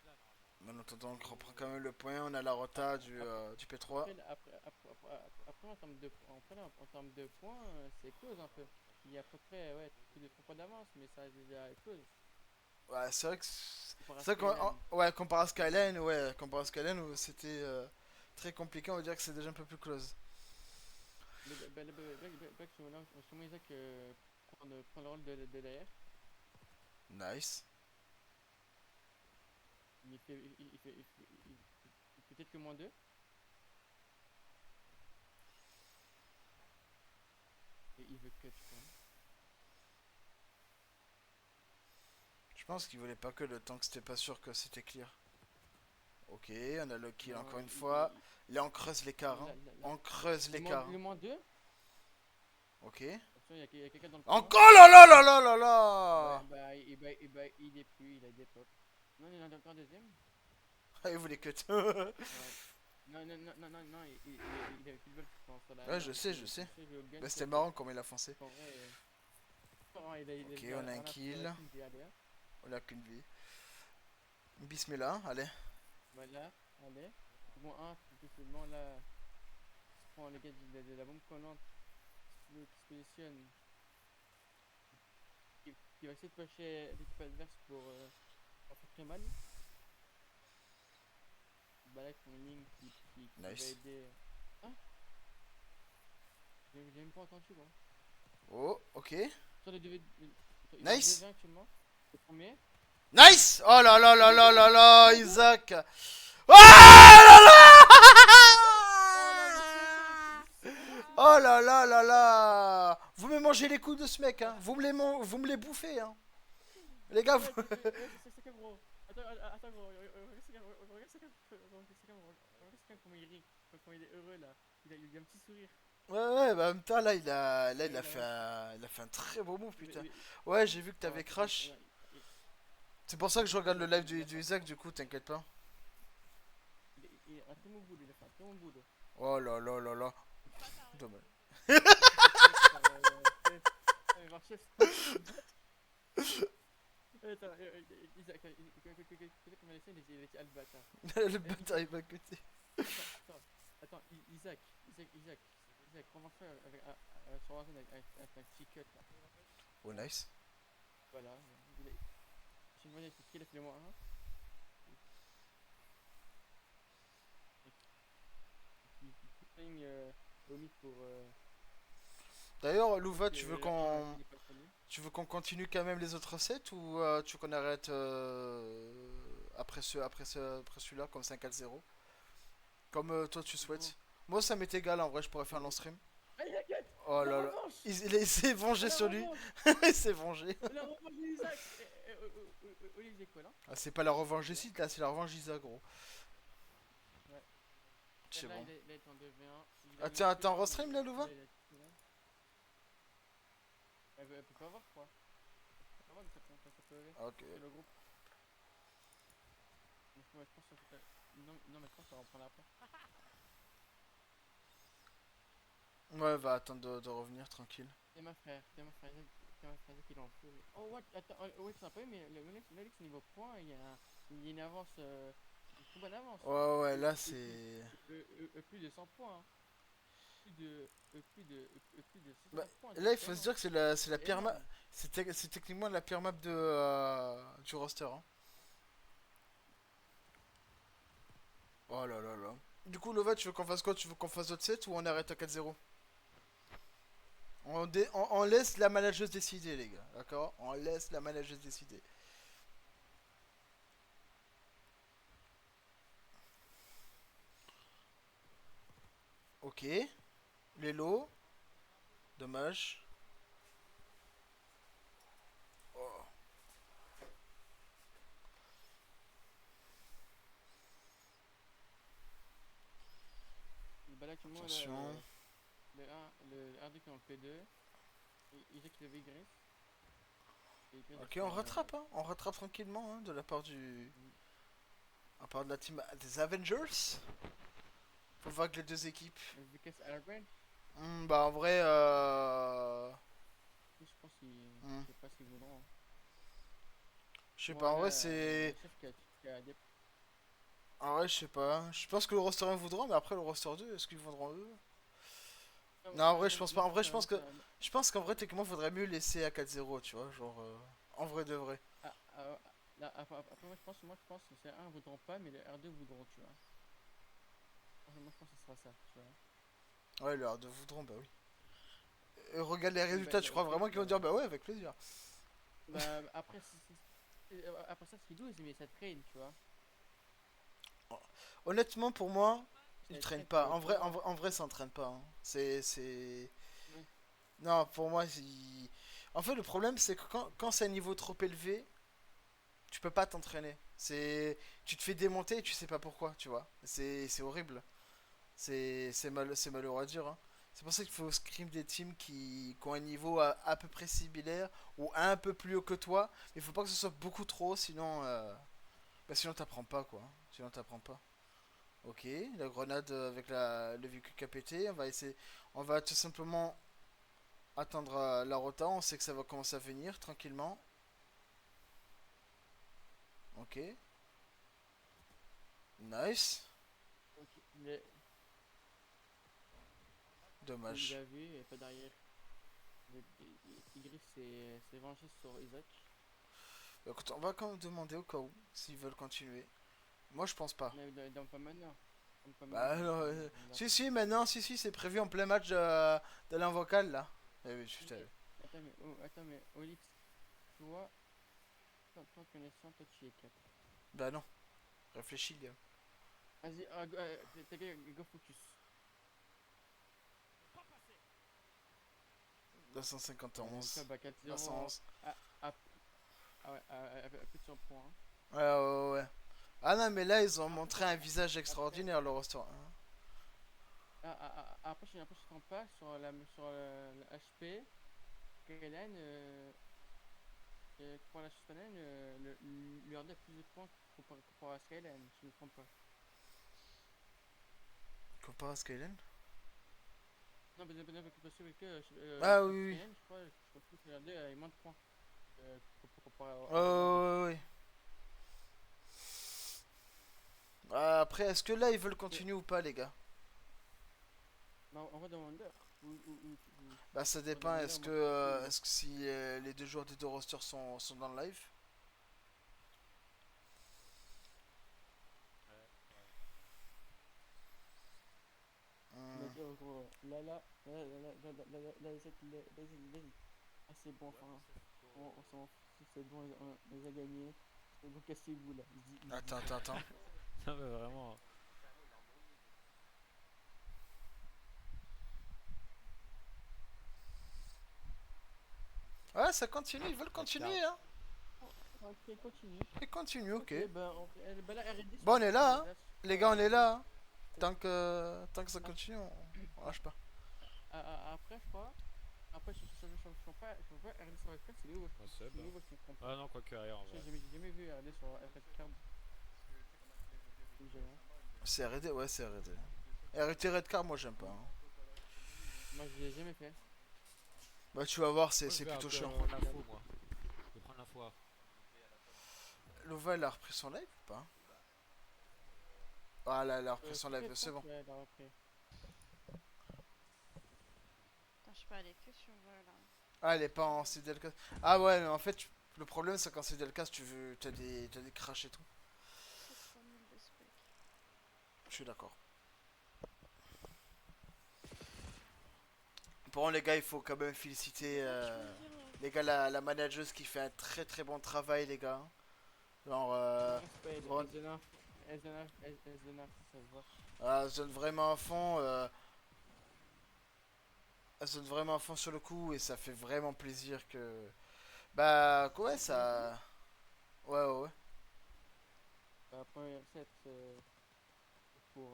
En attendant, on reprend quand même le point. On a la rota du P3. Après en termes de points, c'est close un peu. Il y a à peu près plus de 3 points d'avance, mais ça reste déjà close. Ouais, c'est vrai que c'est ouais, comparé à Skyline, où c'était très compliqué, on va dire que c'est déjà un peu plus close. Sûrement Isaac prend le rôle de l'AR. Nice. Il fait peut-être que moins 2. Et il veut cut quoi. Je pense qu'il voulait pas que le temps que c'était pas sûr que c'était clear. Ok, on a le kill encore une fois. Là on creuse l'écart. Hein. On creuse l'écart. Le moins 2. Ok. Attention, il y a quelqu'un dans le encore là là là là là là. Ouais, il est plus, il a des pop. Non, il en a encore un deuxième. Ah, il voulait cut. Ouais. Non, il avait plus de balle, je pense. Ouais, je sais. Bah, c'était marrant comment il a foncé. Ok, on a un kill. On a qu'une vie. Bismillah, allez. Voilà, allez. Bon, tout simplement là. Je prends les gars de la bombe collante. Qui se positionne. qui va essayer de pusher l'équipe adverse pour faire très mal. Balak pour une ligne qui va Nice. aider. Hein? J'ai même pas entendu quoi. Oh, ok. Sur les deux, Nice. 2-20 actuellement. Le premier. Nice. Oh là là là là là là, Isaac. Oh là là. Oh là là là là. Vous me mangez les couilles de ce mec, hein. Vous me les bouffez, hein. Les gars, vous... C'est comme gros. Attends gros. Regarde c'est comme comment il rit. Comment il est heureux là. Il a un petit sourire. Ouais, bah en même temps, là, il a fait un très beau move, putain. Ouais, j'ai vu que t'avais crash. C'est pour ça que je regarde le live du Isaac, du coup, t'inquiète pas. Il a un très bon boulot, il a fait un très bon boulot. Oh là là là là. Pas ta Dommage. Attends, Isaac, peut-être qu'on va laisser les albata. Le bâtard, il va cuter. Attends, Isaac, comment faire avec sur la zone avec un petit cut là. Oh, nice. Voilà, j'ai une monnaie qui a fait le moins 1. Qui ping au mid pour. D'ailleurs, Louva, que tu veux le qu'on... un, il est pas connu. Tu veux qu'on continue quand même les autres sets ou tu veux qu'on arrête après celui-là comme 5-4-0 comme toi tu souhaites. Moi ça m'est égal en vrai, je pourrais faire un long stream. Ah, il a cut. Oh La là là, revanche. il s'est vengé La sur lui. revanche. Il s'est vengé. La revanche d'Isaac. Olivier quoi là? Ah, c'est pas la revanche ici, là c'est la revanche d'Isa gros. Ouais. C'est Là, bon. il est en 2v1. Ah tiens, t'es en restream là Louva? Elle peut pas voir quoi. Elle peut pas voir que ça peut lever. Ok. C'est le groupe. Mais je pense que ça non mais je pense qu'on va en prendre après. Ouais, va attendre de revenir tranquille. C'est ma frère qui l'en fout. Oh what? Attends, ouais tu n'as pas vu mais le niveau point il y a une avance, une très bonne avance. Ouais, là c'est... Plus de 100 points. Hein. Plus de 600 Bah, points. là il faut se dire que c'est la pire map. énorme. C'est techniquement la pire map du roster. Hein. Oh là là là. Du coup, Lova, tu veux qu'on fasse quoi? Tu veux qu'on fasse d'autres sets ou on arrête à 4-0? On laisse la manageuse décider, les gars. D'accord? On laisse la manageuse décider. Ok. Les lots. Dommage. Oh. Bah là, actuellement, Attention. le R2 qui est en P2. Isaac qui devait Gris. Ok, on rattrape, hein. On rattrape tranquillement hein, de la part à part de la team des Avengers. Faut voir que les deux équipes. Lucas Airbrain. Bah en vrai, Je pense qu'ils Hmm. je sais pas ce qu'ils voudront. Hein. je sais Bon, pas, en là, vrai c'est... chef qui a des... En vrai je sais pas, je pense que le roster 1 voudra, mais après le roster 2, est-ce qu'ils voudront eux? Non, en vrai je pense pas, en vrai je pense que... Je pense qu'en vrai techniquement faudrait mieux laisser à 4-0, tu vois, genre... En vrai de vrai. Après moi je pense que le R1 voudront pas, mais le R2 voudront, tu vois. Moi je pense que ce sera ça, tu vois. Ouais, le R2 voudront, bah oui. Regarde les résultats, tu crois vraiment qu'ils vont dire bah ouais, avec plaisir. Bah après, après ça c'est 12, mais ça traîne, tu vois. Honnêtement pour moi, ils Ça traînent traîne, pas. tu vois, En vrai ça entraîne pas. Hein. C'est... Ouais. Non, pour moi, en fait le problème c'est que quand c'est un niveau trop élevé, tu peux pas t'entraîner. Tu te fais démonter et tu sais pas pourquoi, tu vois. C'est horrible. C'est malheureux à dire. Hein. C'est pour ça qu'il faut scrim des teams qui ont un niveau à peu près similaire ou un peu plus haut que toi. Mais il faut pas que ce soit beaucoup trop, sinon sinon t'apprends pas quoi. Sinon t'apprends pas. Ok, la grenade avec le véhicule qui a pété. On va tout simplement attendre la rota. On sait que ça va commencer à venir tranquillement. Ok. Nice. Donc, il Dommage. a vu, il n'y a pas derrière. Y s'est vengé sur Isaac. Écoute, on va quand même demander au cas où s'ils veulent continuer. Moi, je pense pas. Mais ils donnent pas maintenant. Ils donnent pas Bah maintenant. non, Ils si donnent si maintenant si c'est prévu en plein match de l'invocal là. Eh oui, pas. Ok. Attends mais Olix, toi, toi connaissant, toi tu es cap. Bah non, réfléchis gars. Vas-y, t'es go focus. 251. Bah 4-0. 311. Ah ouais, plus de 100 points. Ouais, ouais, ouais. Ah non, mais là, ils ont montré un visage extraordinaire, le restaurant. Après, je ne me trompe pas sur la HP. Kellen, pour la Skyline, lui a plus de points comparé à Skyline, si je ne me trompe pas. Comparé à Skyline. Non, mais parce que Ah oui, oui. Skyline, je crois que Skyline a moins de points comparé à. Oh, oui, oui. Après, est-ce que là, ils veulent continuer ou pas, les gars? Bah, on va dans Wonder. Bah, ça dépend. Est-ce que, si les deux joueurs des deux rosters sont dans le live? Gros, ah, c'est bon, enfin, on s'en fout, c'est bon, on les a gagnés. C'est bon, cassez-vous là. Attends. Non, mais vraiment. Ouais, ça continue, ils veulent continuer, hein. Ok, continue. Ils continuent, ok. Bah là, RD, Bon, on est là, hein. là, Les gars, on est là, hein. Tant que ça continue, on lâche pas. après, je crois. Après, je ne sais pas, RD sur F4, c'est où Ouais, c'est je bah. me trompe pas. Ah non, quoi que rien en vrai. J'ai jamais vu RD sur F4 Card. C'est R&D, ouais, c'est R&D. R&D Red Car, moi, j'aime pas, hein. Moi, je l'ai jamais fait. Bah, tu vas voir, Moi, c'est je vais plutôt un peu chiant. prendre l'info, moi. Je vais prendre l'info après. Lova, elle a repris son live ou pas? Ah là, elle a repris son live, c'est bon. Ouais, elle a repris. Attends, je peux aller que sur là. Ah, elle est pas en CDLcast. Ah ouais, mais en fait, le problème, c'est qu'en CDLcast, t'as des crashs et tout. 3000 de spec. Je suis d'accord. Pour les gars, il faut quand même féliciter les gars, la manageuse qui fait un très très bon travail, les gars. Genre, bon, Esdena, ça se voit. elle se donne vraiment à fond. Elle se donne vraiment à fond sur le coup et ça fait vraiment plaisir que. Bah, ouais, ça. Ouais, ouais, ouais. La première set pour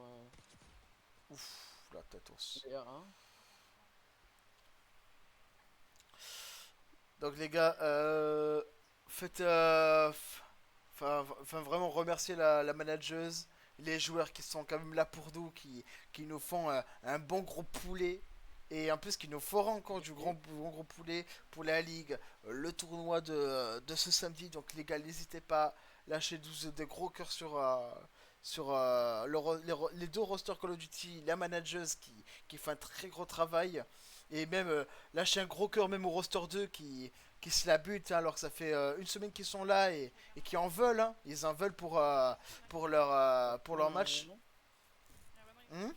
Ouf, la tête ours. le R1. Donc, les gars, faites. Enfin, vraiment remercier la manageuse, les joueurs qui sont quand même là pour nous, qui nous font un bon gros poulet. Et en plus, qui nous fera encore du grand gros poulet pour la ligue, le tournoi de ce samedi. Donc, les gars, n'hésitez pas, lâchez des gros cœurs sur les deux rosters Call of Duty, la manageuse qui fait un très gros travail. Et même lâchez un gros cœur même au roster 2 qui se la butent, hein, alors que ça fait une semaine qu'ils sont là et qui en veulent. Hein. Ils en veulent pour leur match. Ah, vraiment, Hmm.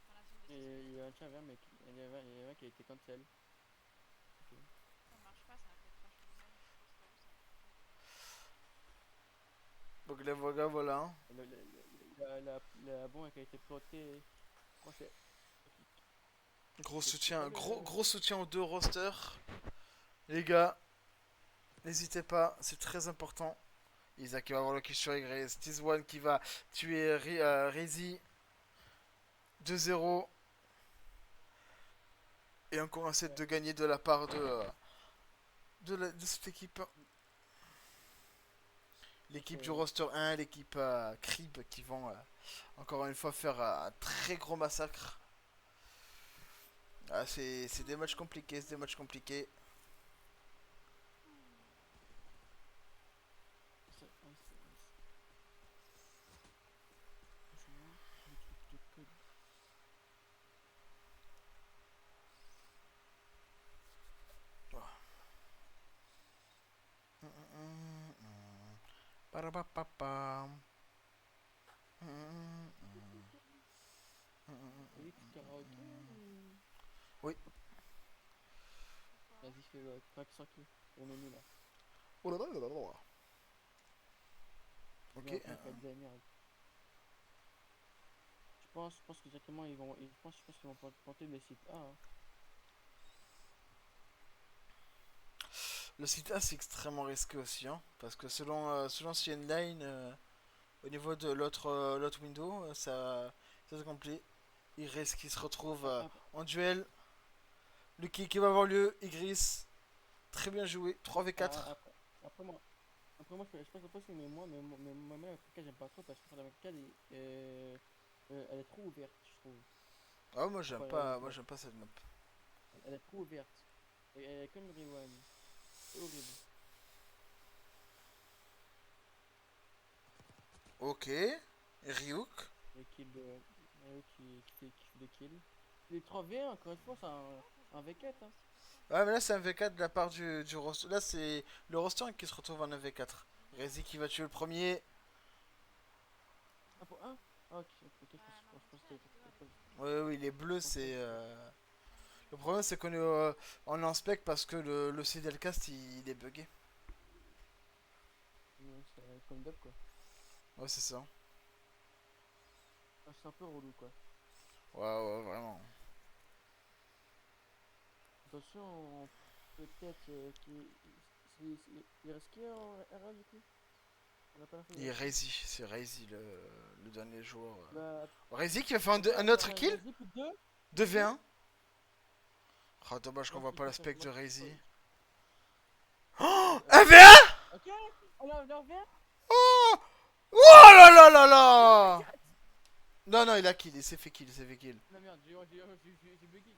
dans la zone Et des il y a un chat vert, mais il y a un qui a été cancel. ça marche pas, ça a fait crash lui-même. Je sais pas où ça. Donc les gars, voilà. Hein. La bombe qui a été plantée. Je crois que c'est. Gros C'est soutien, pas le- gros soutien aux deux rosters. Les gars, n'hésitez pas, c'est très important. Isaac qui va avoir le kill sur Y, Stiz1 qui va tuer Rezi 2-0. Et encore un set de gagné de la part de cette équipe. L'équipe du roster 1, l'équipe Crib qui vont encore une fois faire un très gros massacre. Ah, c'est des matchs compliqués, c'est des matchs compliqués. Parapapapa. Olix karaoké ou... Oui. Vas-y, fais le 500 qui au menu là. Oh là là là là là. Ok. Bien, avec la dernière. Je pense que directement je pense qu'ils vont planter le site A. Hein. Le site A c'est extrêmement risqué aussi, hein, parce que selon CNline, au niveau de l'autre window, ça se complique. Il risque qu'il se retrouve en duel. Le qui va avoir lieu, Igris. Très bien joué, 3v4. Après moi, je sais pas si mais moi, la arcade j'aime pas trop parce que la arcade elle est trop ouverte, je trouve. Ah moi j'aime pas cette map. Elle est trop ouverte. Elle est comme Rewind. C'est horrible. Ok. Ryuk. Le kill de. Qui fait des kills. Les 3v1, encore une fois, c'est un V4. Hein. Ouais mais là c'est un V4 de la part du roster. Là c'est le roster qui se retrouve en un V4. Rezi qui va tuer le premier. 1 pour 1. Ah, ok, je pense que Oui, les bleus c'est... Le problème c'est qu'on est en inspect parce que le CDL cast il est bugué. c'est comme d'hab quoi. Ouais c'est ça. C'est un peu relou quoi. Ouais vraiment. Attention, peut-être il reste qui en RA du coup? On a pas l'info. Il est Rezi, c'est Rezi le dernier joueur. Bah, Rezi qui va faire un autre kill. vas-y, plus 2v1. Oh dommage qu'on voit pas l'aspect de Rezi. Oh 1v1. Ok, alors revient. Oh oh là là là là. Non il a kill, il s'est fait kill. Non merde, j'ai bugué.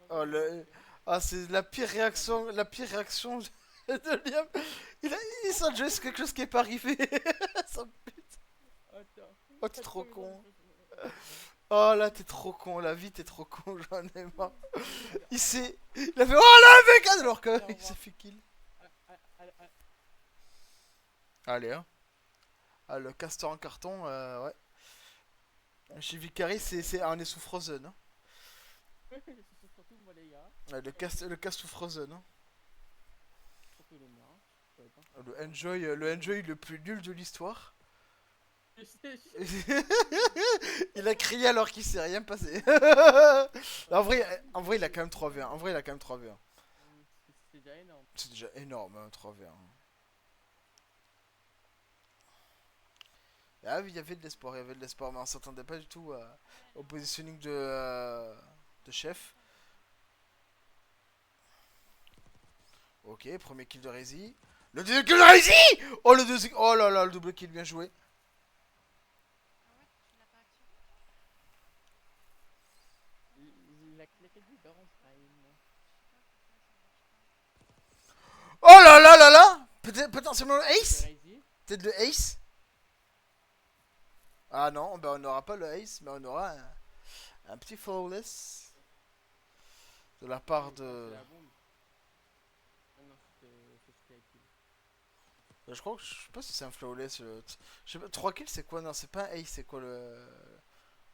Oh le... Ah c'est la pire réaction de Liam. Il s'en juste quelque chose qui est pas arrivé. Ça me pète. Attends. Oh t'es trop con. Oh là t'es trop con, la vie t'es trop con, j'en ai marre. Il a fait oh là avec alors que il s'est fait kill. Allez hein. Ah le castor en carton, ouais. Chez Vicari on est sous Frozen hein. Surtout moi les gars. Ouais, le cast sous Frozen hein. Surtout les miens. Le enjoy le plus nul de l'histoire. Il a crié alors qu'il s'est rien passé. en vrai il a quand même 3v1. C'est déjà énorme. C'est déjà énorme hein, 3v1. Ah oui, il y avait de l'espoir, mais on s'attendait pas du tout au positioning de chef. Ok, premier kill de Rezi. Le deuxième kill de Rezi. Oh le deuxième, oh là là, le double kill bien joué. Ah ouais, tu l'as pas activé Il a claqué du Baron Prime. Oh là là là là. Potentiellement le ace. Peut-être le ace. Ah non, ben on n'aura pas le ace, mais on aura un petit flawless de la part de... Je crois que je sais pas si c'est un flawless. Je sais pas, 3 kills c'est quoi? Non, c'est pas un ace, c'est quoi le...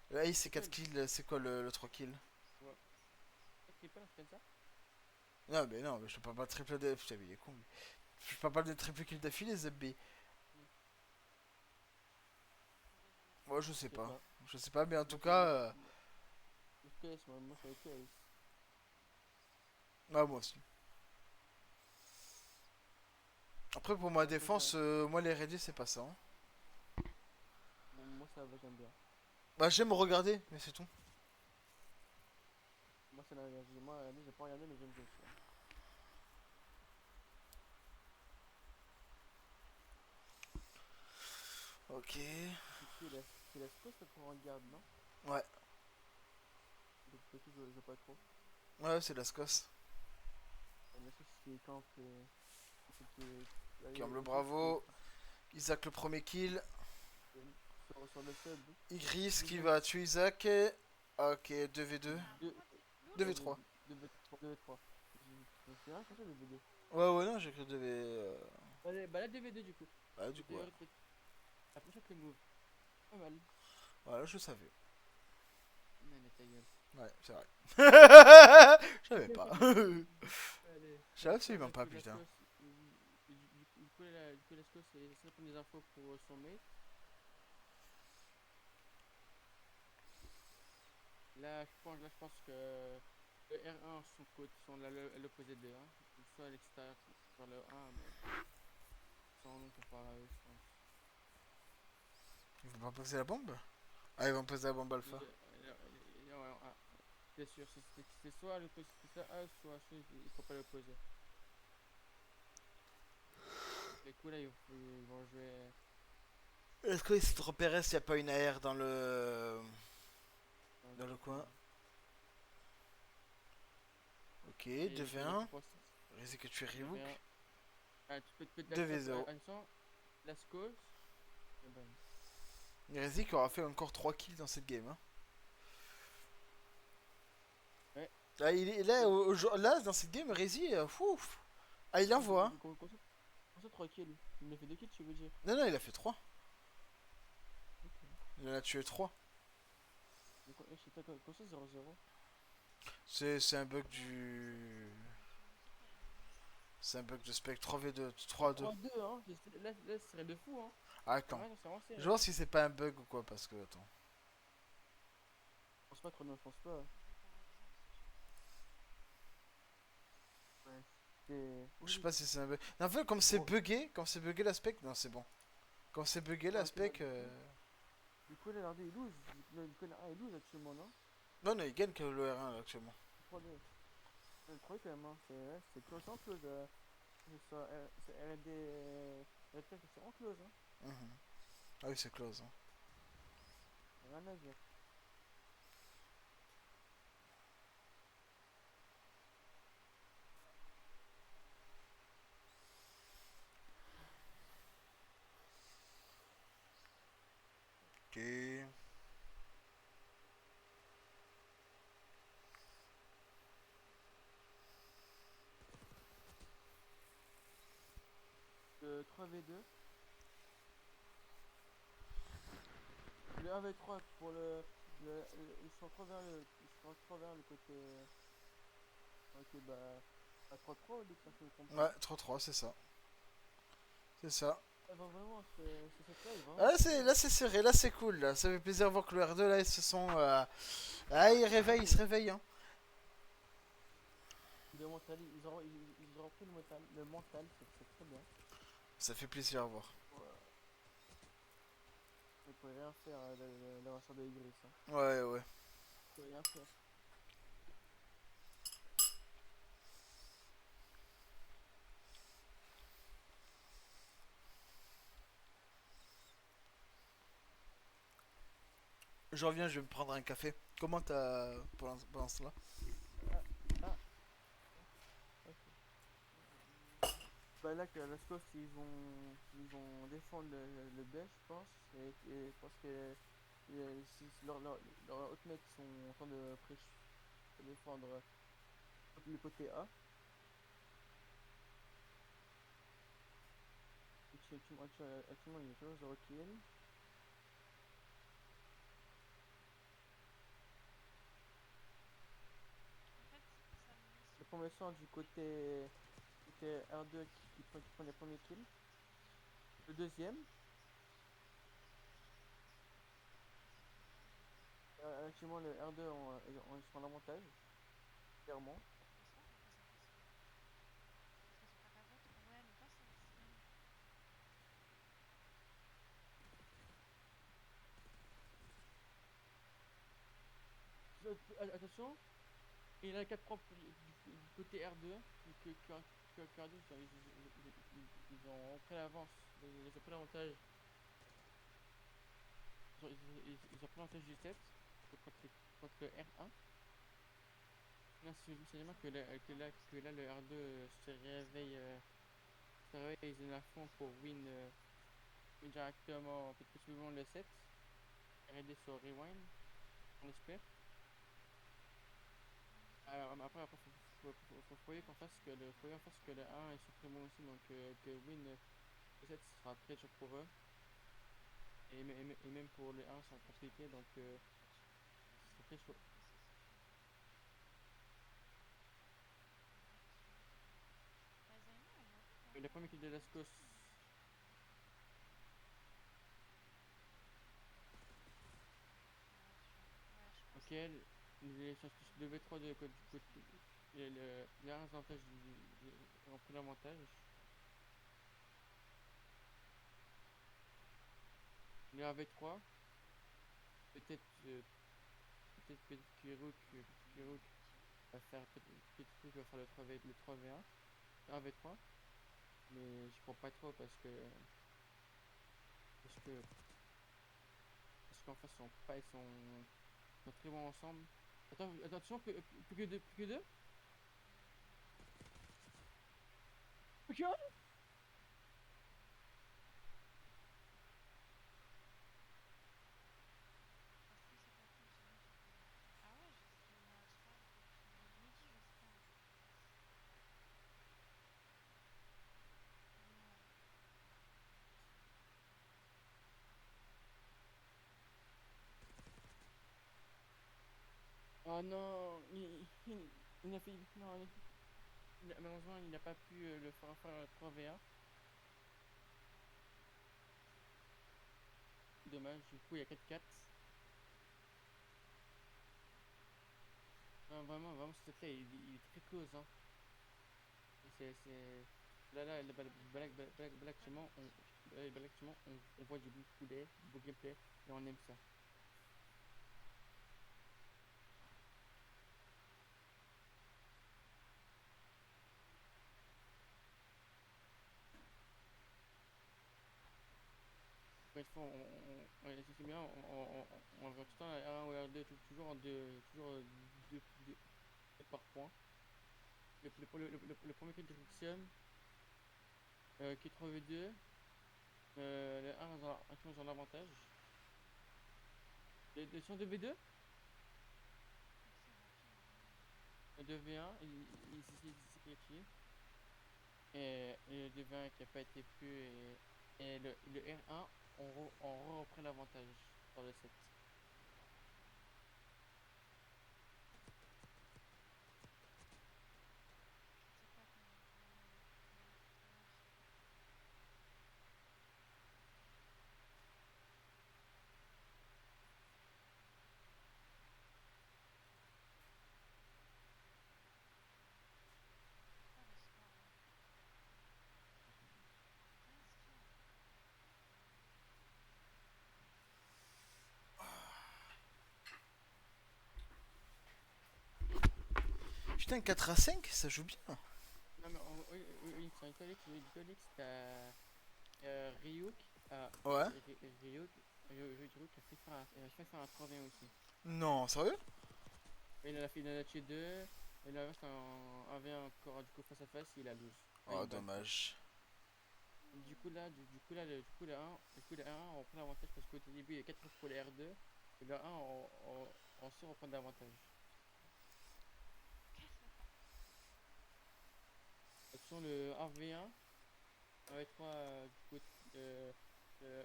Le ace c'est 4 kills, c'est quoi le 3 kills? Non, mais je te parle pas de triple de... Putain, mais il est con lui. Je parle pas de triple kill d'affilée, ZB. Moi je sais pas. Je sais pas, mais en tout cas... Moi je fais ace. Ah, moi aussi. Après pour ma défense, moi les ready c'est pas ça. Hein. Bon, moi ça va, j'aime bien. Bah j'aime regarder, mais c'est tout. Moi c'est la regarder. Moi j'ai pas regardé mais j'aime bien ça. Ok. C'est la scope pour en garde, non? Ouais. Donc du coup je pas trop. Ouais, c'est la SCOS. Mais ça c'est quand Camble bravo. Isaac le premier kill. sur le sub. Igris qui va tuer Isaac. Ok, 2v2. 2v3. 2v3. C'est rien comme ça 2v2. Ouais, non, j'ai cru 2v... Allez, bah la DV2 du coup. Ah, du coup, ouais. La prochaine le move. Pas mal. Voilà, je savais. Non, mais ta gueule. Ouais, c'est vrai. Je savais pas. Allez. Je savais absolument pas, putain. Du coup, Lasco, c'est ça comme des infos pour son mate. Là, je pense que le R1 sont à l'opposé de 1. Soit à l'extérieur, sur le 1, mais sans nom comparé à eux, je pense. Ils vont pas poser la bombe? Ah, ils vont poser la bombe alpha. C'est sûr, c'est soit à l'opposé, soit A, il faut pas l'opposer. Les coups là, ils vont jouer. Est-ce qu'il se repérait s'il n'y a pas une AR dans le coin? Ok, 2v1. Risque que tu es Reebok. Tu peux 2v0. Lascaux. Rezi qui aura fait encore 3 kills dans cette game. Hein. Ouais. Ah, il est là, là, dans cette game, Rezi, ah, il envoie. Hein. Comment ça 3 kills? Il a fait 2 kills, tu veux dire? Non, non, il a fait 3. Okay. Il en a tué 3. Comment ça 0-0? C'est un bug du... C'est un bug de spec 3v2, 3-2. 3-2, hein. Là, ce serait de fou, hein. Ah, attends. Ouais, je vois si c'est pas un bug ou quoi, parce que, attends. Je pense pas, Chrono, je pense pas. Ouais, je sais pas si c'est un bug. En fait, comme c'est bugué, l'aspect, non, c'est bon. Quand c'est bugué l'aspect... Du coup, le R2 il lose. Le R1 il lose actuellement, non? Non, non, il gagne que le R1 actuellement. 3-2. Le 3 quand même, hein. C'est close en close. C'est RD. C'est en close, hein. Ah oui, c'est close. Hein. Rien à dire. Ok. Le 3v2. Le 1v3 pour ils sont trop vers le côté. Ok, bah. À 3-3 au lieu que ça se comprend. Ouais, 3-3, c'est ça. C'est ça. Ah bah vraiment, c'est cette live, hein. Ah, là c'est serré, là c'est cool. Là. Ça fait plaisir de voir que le R2 là ils se sont. Ah, ils se réveillent. Hein. Ils auront pris le mental, c'est très bien. Ça fait plaisir à voir. Ouais. Ils pourraient rien faire la version de Igris. Hein. Ouais, ouais. Ils pourraient rien faire. Je reviens, je vais me prendre un café. Comment t'as pendant cela? Bah là que la Scots ils vont défendre le B je pense et parce que leurs autres mecs sont en train de défendre le côté A. Actuellement il y a toujours 0 kill. La formation du côté R2 qui prend les premiers kills. Le deuxième. Actuellement le R2 ils sont en avantage. Clairement. Attention, il y a 4 propres du côté R2 que R2 ils ont pris l'avance, ils ont pris l'avantage. Ils ont pris l'avantage du 7 contre R1. Là, c'est que là le R2 se réveille, ils sont à fond pour win directement, peut-être plus le 7. R&D sur Rewind, on espère. Alors, après Faut qu'en face que le 1 est très bon aussi, donc que win peut-être ce sera très dur pour eux. Et même pour le 1 c'est compliqué, donc c'est très chaud. La première équipe de l'Ascos. Ok, les chances de V3 de côté. Les 1 avantage ont pris l'avantage. Le 1 V3. Peut-être Kiruk va faire peut-être truc va faire le 3v1. 1 V3. Mais je crois pas trop parce que parce qu'en fait ils sont très bons ensemble. Attention, plus que deux, plus que deux. Plus que un. Oh non, il a fait. Non, malheureusement, il n'a pas pu le faire 3v1. Dommage, du coup, il y a 4-4. Non, vraiment, ce set-là, il est très close. Hein. Actuellement, on voit du beau gameplay, et on aime ça. Bref, c'est bien, on va tout le temps R1 ou R2, toujours en deux par point. Le premier qui est direction, qui est 3v2, le 1 dans l'avantage. Les sont 2v2, le 2v1, il s'est qualifié. Et le 2v1 qui n'a pas été plus, et le R1, on reprend l'avantage dans le set. Putain, 4-5, ça joue bien. Non mais oui, c'est un Colix, t'as Ryuk, Ouais. Ryuk a fait faire un 3v1 aussi. Non, sérieux? Il a fait une H2, et là c'est un 1v1 encore du coup face à face, il a lose. Oh, dommage. Du coup le 1 on prend l'avantage parce qu'au début il y a 4 pour les R2, et le 1 on sort, on prend l'avantage. Attention le 1v1, 1v3 du coup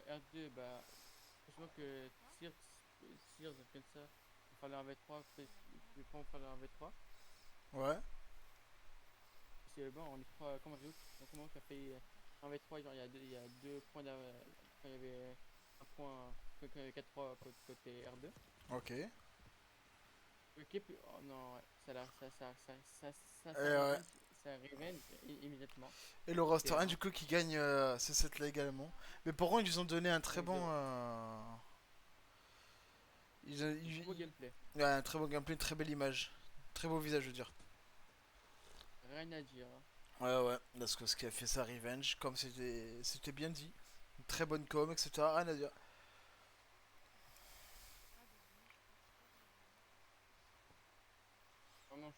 R2 bah franchement que Sears comme ça, il fallait un V3, peut-être pas on fallait un V3. Ouais. C'est bon, on est 3 comme Ryuk, donc comment qui a fait un V3, genre il y a 2 points quand il y avait un point, quand il y avait 4-3 côté R2. Ok. Ok, oh non, ouais, ça revenge immédiatement. Et le roster 1 du coup qui gagne ce set là également. Mais pour contre ils ont donné un très bon... Beau gameplay. Ouais, un très bon gameplay, une très belle image. Très beau visage je veux dire. Rien à dire. Ouais, parce que ce qui a fait ça Revenge, comme c'était bien dit. Une très bonne com, etc. Rien à dire.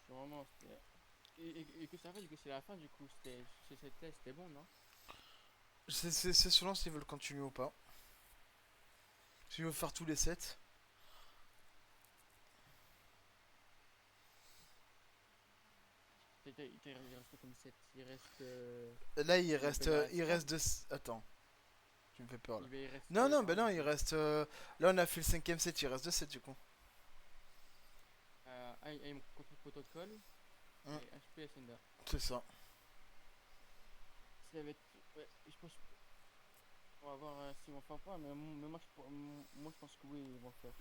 Vraiment, c'était... Et que ça fait, du coup, c'est la fin, du coup, c'était bon, non? C'est selon s'ils veulent continuer ou pas. S'ils veulent faire tous les sets. il reste comme 7. Il reste. Là, il il reste. reste Il reste deux. Attends. Tu me fais peur là. il reste. Non, non, ben non, il reste. Là, on a fait le 5ème set, il reste 2 sets du coup. Un contrôle protocole Hum. et un HP Ascenda. C'est ça. Ça va être. Ouais, je pense. On va voir s'ils vont faire un point, mais moi je pense que oui, ils vont le faire.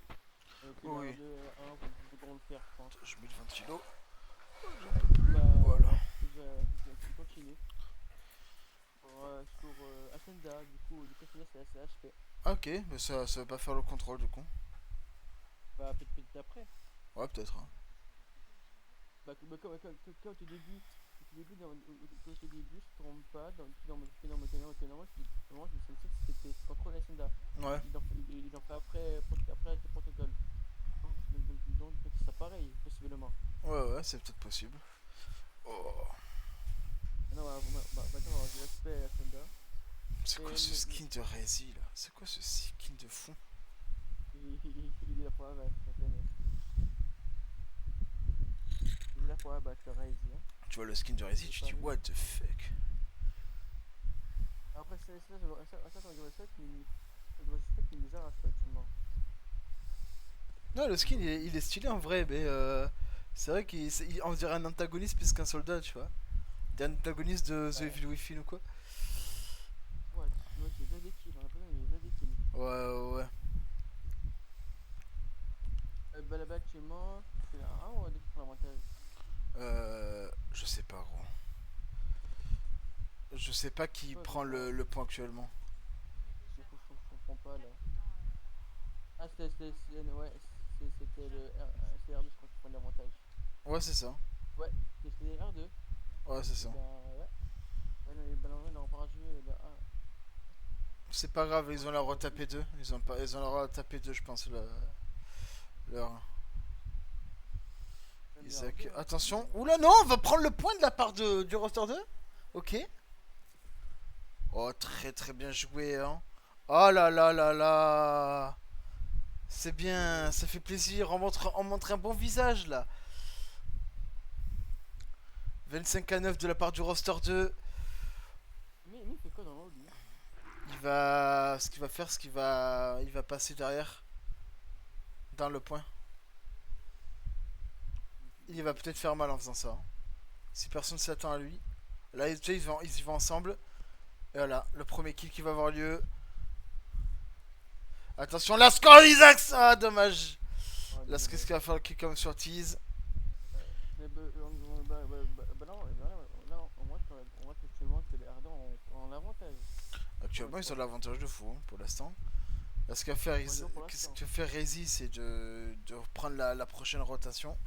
Que Oui. les R2, R1 voudront le faire, je pense. Je mets le ventilo. Bah, Voilà. je continue. Sur Ascenda, du coup Ascenda c'est HP. Ah, ok, mais ça va pas faire le contrôle du coup. Bah, peut-être après. Ouais, peut-être. Hein. Bah, comme au tout début, quand au tout début, je te trompe pas, moi, c'était contrôle Ascenda. Ouais. Il en fait après le protocole. Donc c'est pareil, possiblement. Ouais, c'est peut-être possible. Oh. Non, maintenant, on va avoir du respect à Ascenda. C'est quoi ce skin de Rezi là? C'est quoi ce skin de fou? Il est là pour abattre, ça connaît. Il est là pour abattre le Raze, hein. Tu vois le skin de Rezi, tu dis what the fuck? Après, ça, on dirait ça qu'il nous arrache actuellement. Non, le skin il est stylé en vrai, mais c'est vrai qu'on dirait un antagoniste plus qu'un soldat, tu vois. T'es un antagoniste de The Evil Within ou quoi? Ouais, il y a des kills, on a l'impression qu'il y a des kills. Ouais. Bah là-bas actuellement, c'est un ou un deux qui prend l'avantage. Je sais pas gros. Je sais pas qui Ouais, prend le point actuellement. Je comprends pas là. Ah, c'était le R2, je crois, qui prend l'avantage. Ouais, c'est ça. Ouais, c'était R2. Ouais, c'est ça. Bah ouais. Ouais, non, les ballons, on aura pas joué le 1. C'est pas grave, ils ont la retapé 2. Ils ont la retapé 2, je pense. Leur. Isaac. Attention. Oula, non, on va prendre le point de la part du roster 2. Ok. Oh, très très bien joué, hein. Oh là là là là. C'est bien, ça fait plaisir. On montre un bon visage là. 25-9 de la part du roster 2. Mais il fait quoi dans l'eau lui? Il va passer derrière dans le point. Il va peut-être faire mal en faisant ça. Si personne s'attend à lui. Là, ils y vont ensemble. Et voilà, le premier kill qui va avoir lieu. Attention, la score Isaac. Ah, dommage. Là, qu'est-ce qu'il va faire le kill comme sur tease? Mais là, on voit qu'actuellement que les Ardents ont l'avantage. Actuellement, ils ont l'avantage de fou hein, pour l'instant. Là, ce qu'a fait Rezi, c'est de reprendre la prochaine rotation.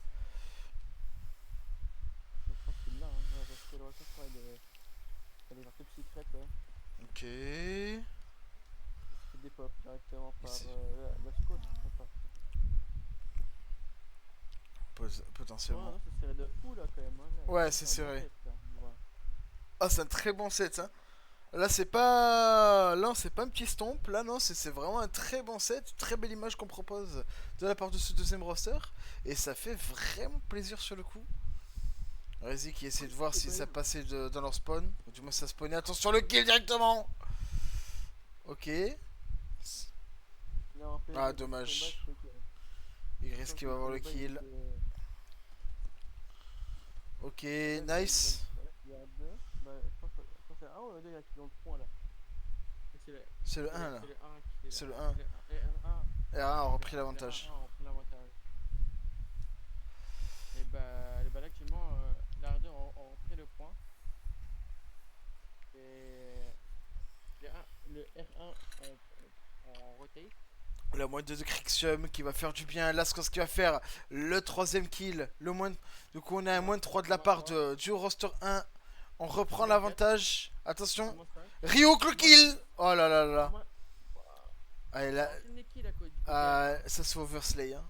Je pense qu'il l'a, hein, parce que le retour, elle est un peu secrète. Hein. Ok. C'est des pop directement par la squad, je crois pas. Potentiellement. Ouais, c'est serré de fou là quand même. Hein, là. Ouais, c'est serré. Tête, là. Ouais. Ah, c'est un très bon set. Hein. Là, c'est pas un petit stomp. Là, non, c'est vraiment un très bon set. Très belle image qu'on propose de la part de ce deuxième roster. Et ça fait vraiment plaisir sur le coup. Rezi qui essaie de voir si ça passait dans leur spawn. Ou du moins, ça spawnait. Attention, le kill directement. Ok. Ah, dommage. Y qui va avoir le kill. Ok, nice. C'est le 1 ou le 2 qui ont le point là? C'est le 1 là. C'est le 1. R1 R1 a repris l'avantage. Et bah là actuellement, l'Ardeux ont repris le point. Et le R1 en rotate. La moins 2 de Crixium qui va faire du bien. Là, ce qui va faire le troisième kill. Du coup, on a un moins 3 de la part du roster 1. On reprend l'avantage. Attention. Ryuk le kill. Oh là là là. Allez, là. Ça se fait overslay. Hein.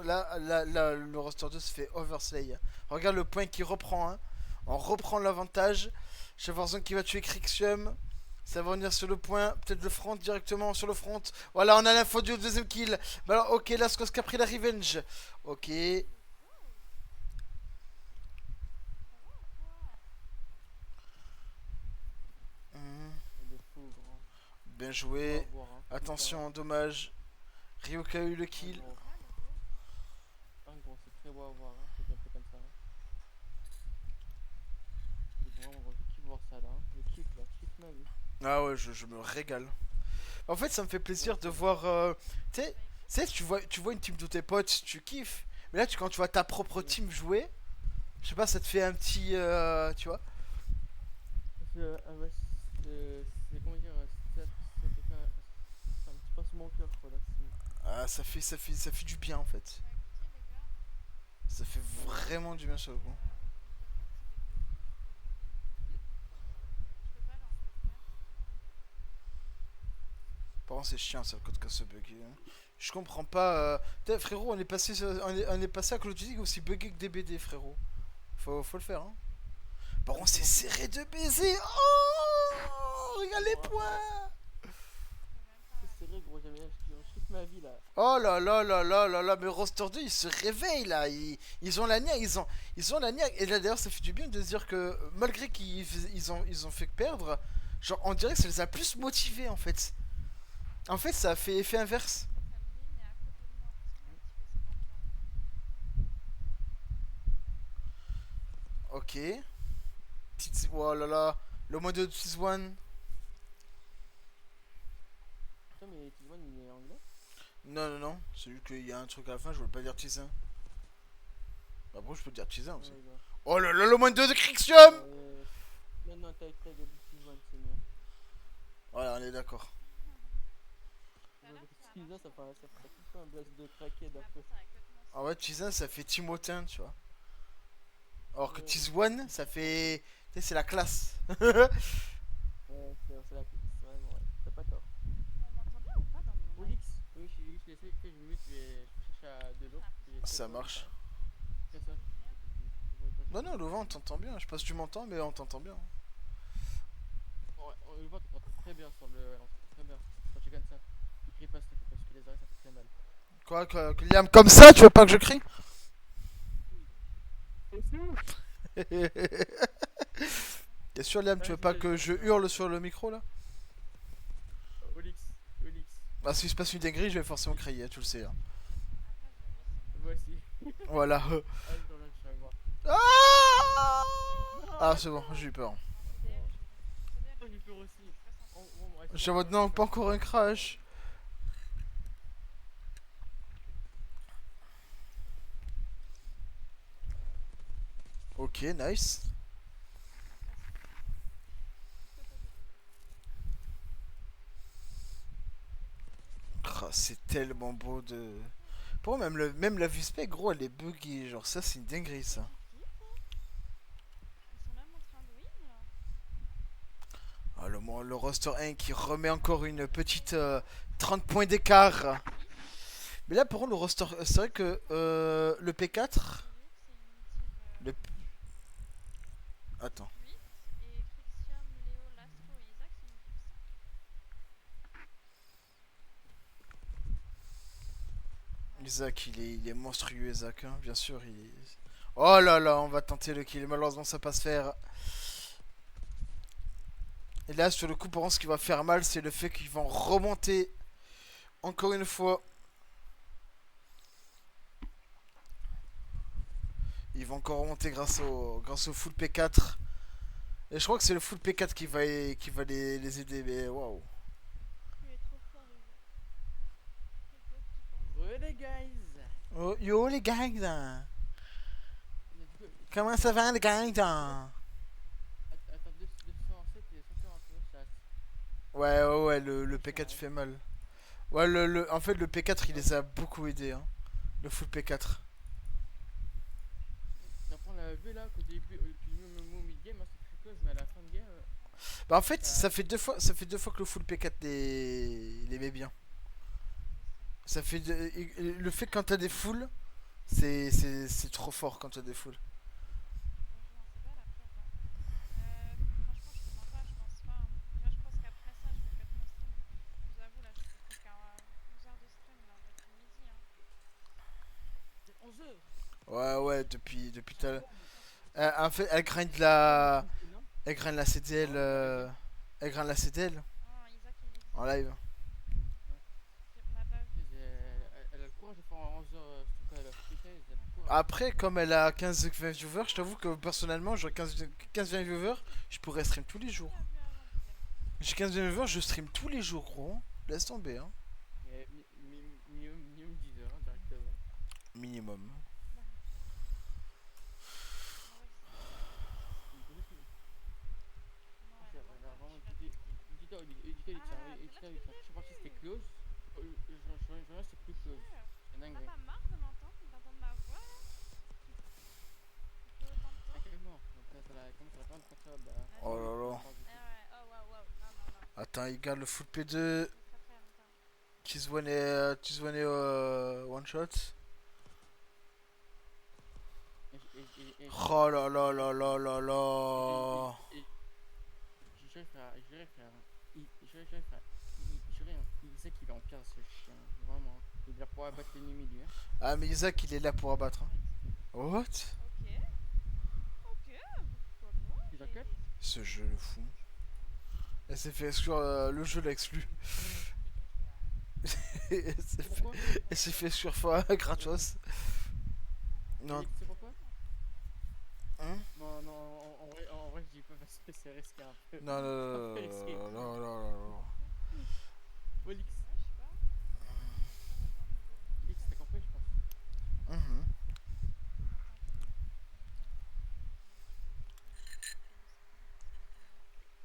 Là, le roster 2 se fait overslay. Hein. Regarde le point qui reprend. Hein. On reprend l'avantage. Chevarzon qui va tuer Crixium. Ça va venir sur le point, peut-être le front directement sur le front. Voilà, on a l'info du deuxième kill. Bah alors, ok, là, Skos qui a pris la revenge. Ok. Bien On joué. va voir, hein. Attention, dommage. Ryoka a eu le Ah, kill. gros. Ah, gros, c'est très beau à voir, hein. C'est un peu comme ça. Hein. C'est vraiment gros, je kiffe voir ça là. Hein. Je kiffe ma vie. Ah ouais, je me régale. En fait, ça me fait plaisir de voir. Tu sais, tu vois une team de tes potes, tu kiffes. Mais là, quand tu vois ta propre team jouer, je sais pas, ça te fait un petit. Tu vois. Ouais, c'est comment dire, ça te fait un petit pincement au cœur quoi là. Ah, ça fait du bien en fait. Ça fait vraiment du bien sur le coup. Par contre, c'est chiant ça, le code casse bugué. Hein. Je comprends pas. Putain, frérot, on est passé à Call of Duty aussi bugué que des BD, frérot. Faut le faire, hein. Par contre, c'est serré de baiser. Oh, regarde les points. C'est vrai gros, je kiffe ma vie là. Oh là là là là là là, mais Roster 2 ils se réveillent là, ils ont la niaque, ils ont la niaque. Et là d'ailleurs ça fait du bien de se dire que malgré ils ont fait que perdre, genre on dirait que ça les a plus motivés en fait. En fait ça a fait effet inverse. Ok. Oh là là, le mode de T1. Putain mais Tizman il est anglais. Non non non, c'est juste qu'il y a un truc à la fin, je voulais pas dire T1. Bah bon je peux dire T1 aussi. Ouais, Oh là là, le mode de Crixium. non, t'as dit Tizman c'est mieux. Voilà, on est d'accord. Tizman ça fait un blast de craquette un peu. Ah ouais, T1 ça fait Timotin, tu vois. Alors que T1 ça fait. Tu sais, c'est la classe. Ouais, c'est vraiment, ouais. T'as pas tort. On m'entend bien ou pas dans mon mic? Olix, oui, je vais chercher à de l'eau. Ça marche. Fais ça. Non, non, le vent, on t'entend bien. Je sais pas si tu m'entends, mais on t'entend bien. Ouais, le vent, on t'entend très bien sur le. On t'entend très bien. Quand tu gagnes ça, tu cries pas s'il te plaît, parce que les oreilles ça fait très mal. Quoi, Liam, comme ça, tu veux pas que je crie? T'es sûr, Liam, tu veux pas que je hurle sur le micro là? Olix. Bah, si se passe une dinguerie, je vais forcément crier, tu le sais. Hein. Moi aussi. Voilà. Ah, je dois le savoir. Ah, c'est bon, j'ai eu peur. J'ai peur aussi. J'ai votre non, pas encore un crash. Ok, nice. Oh, c'est tellement beau de. Pour moi, même la vue spec, gros, elle est buggée. Genre, ça, c'est une dinguerie, ça. Ils sont même en train de win là. Ah, le roster 1 qui remet encore une petite 30 points d'écart. Mais là, pour contre, le roster. C'est vrai que le P4. Le... Attends. 8 et Crixium, Léo, Lastro et Isaac c'est une div 5. Isaac, il est monstrueux, Isaac, hein, bien sûr. Il est... Oh là là, on va tenter le kill. Malheureusement, ça passe faire. Et là, sur le coup, pour moi, ce qui va faire mal, c'est le fait qu'ils vont remonter encore une fois. Ils vont encore remonter grâce au full P4. Et je crois que c'est le full P4 qui va les aider. Mais waouh. Il est trop fort le jeu. Quel beau petit point. Ouais, les guys. Oh, yo les gars, là. Let's go. Comment ça va les gars là? Attends, 207 et 141 chat. Ouais, le P4 fait mal. Ouais, en fait, le P4 il les a beaucoup aidés. Hein. Le full P4. Après, on l'a vu là qu'au début, tu dis même au mid-game, hein, c'est très close, mais à la fin de game. Bah, en fait, ça fait deux fois que le full P4 les met bien. Ça fait le fait que quand t'as des fulls, c'est trop fort quand t'as des fulls. Bonjour, c'est pas la pire pas. Franchement, je te mens pas, je pense pas. Hein. Déjà, je pense qu'après ça, je vais mettre mon stream. Je vous avoue, là, je fais plus qu'à 12 heures de stream là, depuis midi. Hein. C'est 11h. Ouais, depuis tout à l'heure. En fait, elle grind la CDL. Elle grind la CDL Oh, Isaac, il est en live. On n'a pas vu. Elle a le courage de faire un 11h, ce truc-là, elle a fait elle a le courage. Après, comme elle a 15-20 viewers, je t'avoue que personnellement, j'aurais 15-20 viewers, je pourrais stream tous les jours. On a vu avant, Miguel. J'ai 15 viewers, je stream tous les jours, gros. Laisse tomber, hein. Mais minimum 10 heures hein, directement. Minimum. Je sais pas si c'était close. Je c'est plus close. C'est dingue. T'as pas marre de m'entendre, d'entendre ma voix là? Depuis autant de temps? Carrément. Comment ça va prendre comme ça bah, Oh là là. Ah ouais, oh waouh, waouh, non, non, non, Attends, il garde le full P2. très très longtemps. Tizwane one shot. Oh là là là là là là. Il sait qu'il est en pire ce chien, vraiment. Il va pouvoir abattre l'ennemi lui. Hein. Ah, mais Isaac, il est là pour abattre. Hein. What? Ok, ok, pourquoi pas? Tu t'inquiètes? Ce jeu le fou. Elle s'est fait exclure, le jeu l'a exclu. Elle s'est fait exclure gratos. Non. C'est pourquoi? Hein? Non, en vrai, je dis pas parce que c'est risqué un peu. Non, non, non, non, non, non. Olix, Ouais, je sais pas. Olix, t'as compris, je pense. Mhm.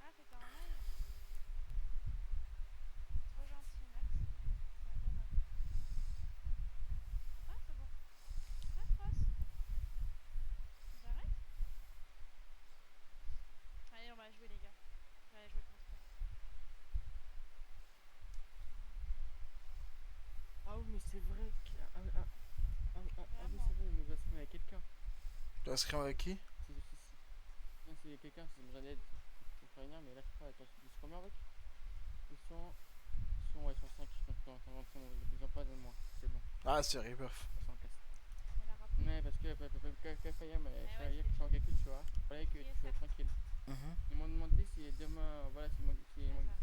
Ah, t'étais en live? Trop gentil, merci. C'est adorable. Ah, c'est bon. Ah, Tross. J'arrête? Allez, on va jouer, les gars. On va aller jouer contre eux. Ah oui, mais c'est vrai que... Ah oui, c'est vrai, il nous a streamé avec quelqu'un. Tu vas scrire avec qui? Non, c'est quelqu'un, c'est besoin d'aide. Faut faire une arme, mais là, je crois, attends, ils sont combien avec? Ils sont 5, ils ont pas de moi, c'est bon. Ah, c'est Rebirth. Ils sont en casse. Elle a rappelé. Mais parce que Fayam, ouais, je suis en calcul, tu vois. Il fallait que Ok, tu sois ça. tranquille. Mhm. Ils m'ont demandé si demain, voilà, s'ils ont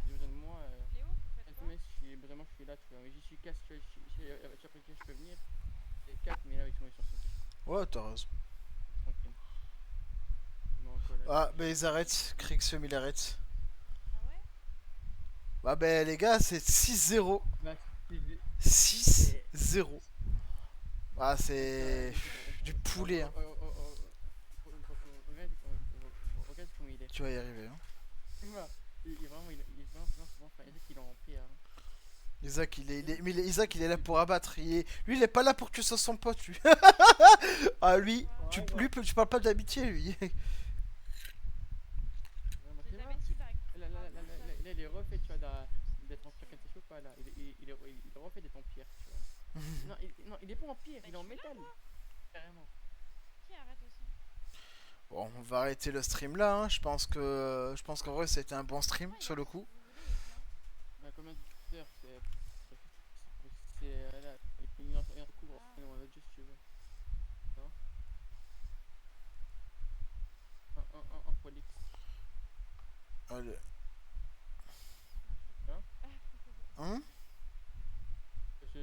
besoin de moi, Léo, vous faites quoi? SMS, je suis là, tu vois. Mais j'y suis casse, tu vois, après que je peux venir. C'est 4, mais là, ils sont 5. Ouais, t'as raison. Tranquille. Donc, voilà. Ah, bah ils arrêtent. Krixum, il arrête. Ah ouais? Bah, bah les gars, c'est 6-0. Bah, 6-0. Ah, c'est du poulet, hein. Regarde comment il est. Tu vas y arriver, hein. Il est vraiment, enfin, il est en pire. Isaac, Isaac, il est là pour abattre. Lui, il est pas là pour que tu sois son pote, lui. Ah, lui, tu parles pas d'amitié, lui. J'ai jamais dit bague. Là, il est refait, tu vois, d'être en pire quelque chose, pas là. Il est refait d'être en pire, tu vois. non, il est pas en pire, Bah, il est en je suis là, métal. moi. Carrément. Qui arrête aussi? Bon, on va arrêter le stream là, hein. Je pense qu'en vrai, c'était un bon stream, sur le coup. Si vous voulez, il vient. Mais combien d'heures c'est là, il en couvre, on va juste, tu vois. Un fois X. Allez. Hein? Tu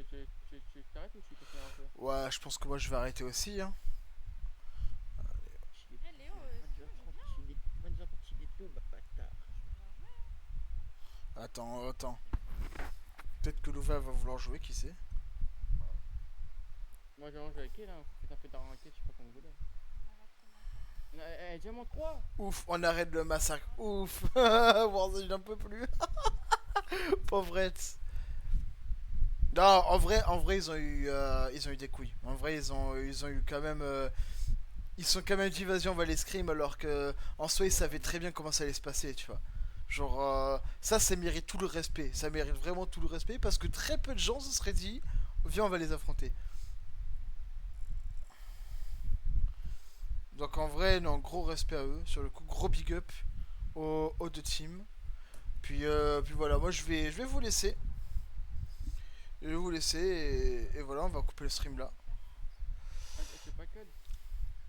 t'arrêtes ou tu te fais un peu? Ouais, je pense que moi, je vais arrêter aussi, hein. Eh, Léo, si tu veux, je viens. Bonne sortie des tout, bâtard. Je veux bien jouer, hein. Attends. Peut-être que Louva va vouloir jouer, qui sait? Moi, j'ai joué avec elle, hein. Faites un peu d'arnaquer, je sais pas comment vous voulez. On arrête comment ça. Diamant 3! Ouf, on arrête le massacre. Ouf. Warzone, j'en peux plus. Pauvrette. Non, en vrai, ils ont eu des couilles. En vrai, ils ont eu quand même. Ils sont quand même dit vas-y, on va les scrim, alors que en soi, ils savaient très bien comment ça allait se passer, tu vois. Genre, ça mérite tout le respect. Ça mérite vraiment tout le respect parce que très peu de gens se seraient dit, viens, on va les affronter. Donc en vrai, non, gros respect à eux. Sur le coup, gros big up aux deux teams. Puis voilà, moi je vais vous laisser. Je vais vous laisser et voilà, on va couper le stream là. C'est pas code.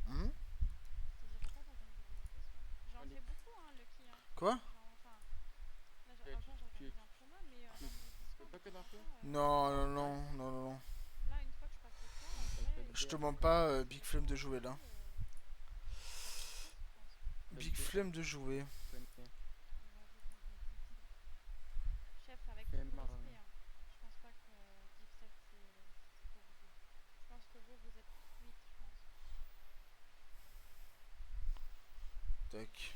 Hmm? Je te dirai pas dans une vidéo ce soir. J'en fais beaucoup, hein, Lucky. Hein. Quoi? Genre, enfin, là, un jour, j'ai regardé un tournoi, mais choqué d'un peu? Non, non, non, non, non, non. Là, une fois que je passe le temps, en vrai, Je te mens pas, Big Flemme de jouer là. je Big Flemme de jouer. Chef, avec C'est tout le marrant. respect, hein. Je pense pas que Deep Set c'est pour vous. Je pense que vous êtes 8, je pense. Tac.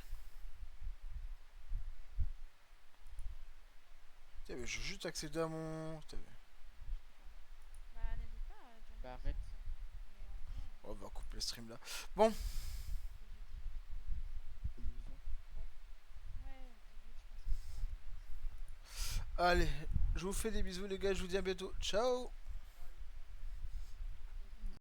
Putain, mais je veux juste accéder à mon... Putain, mais- Bah, n'hésite pas, John. Bah, arrête. Mais en vrai, Oh, on va couper le stream là. Bon, que j'ai dit. Ouais, 18, je pense que c'est. allez, je vous fais des bisous les gars, je vous dis à bientôt. Ciao.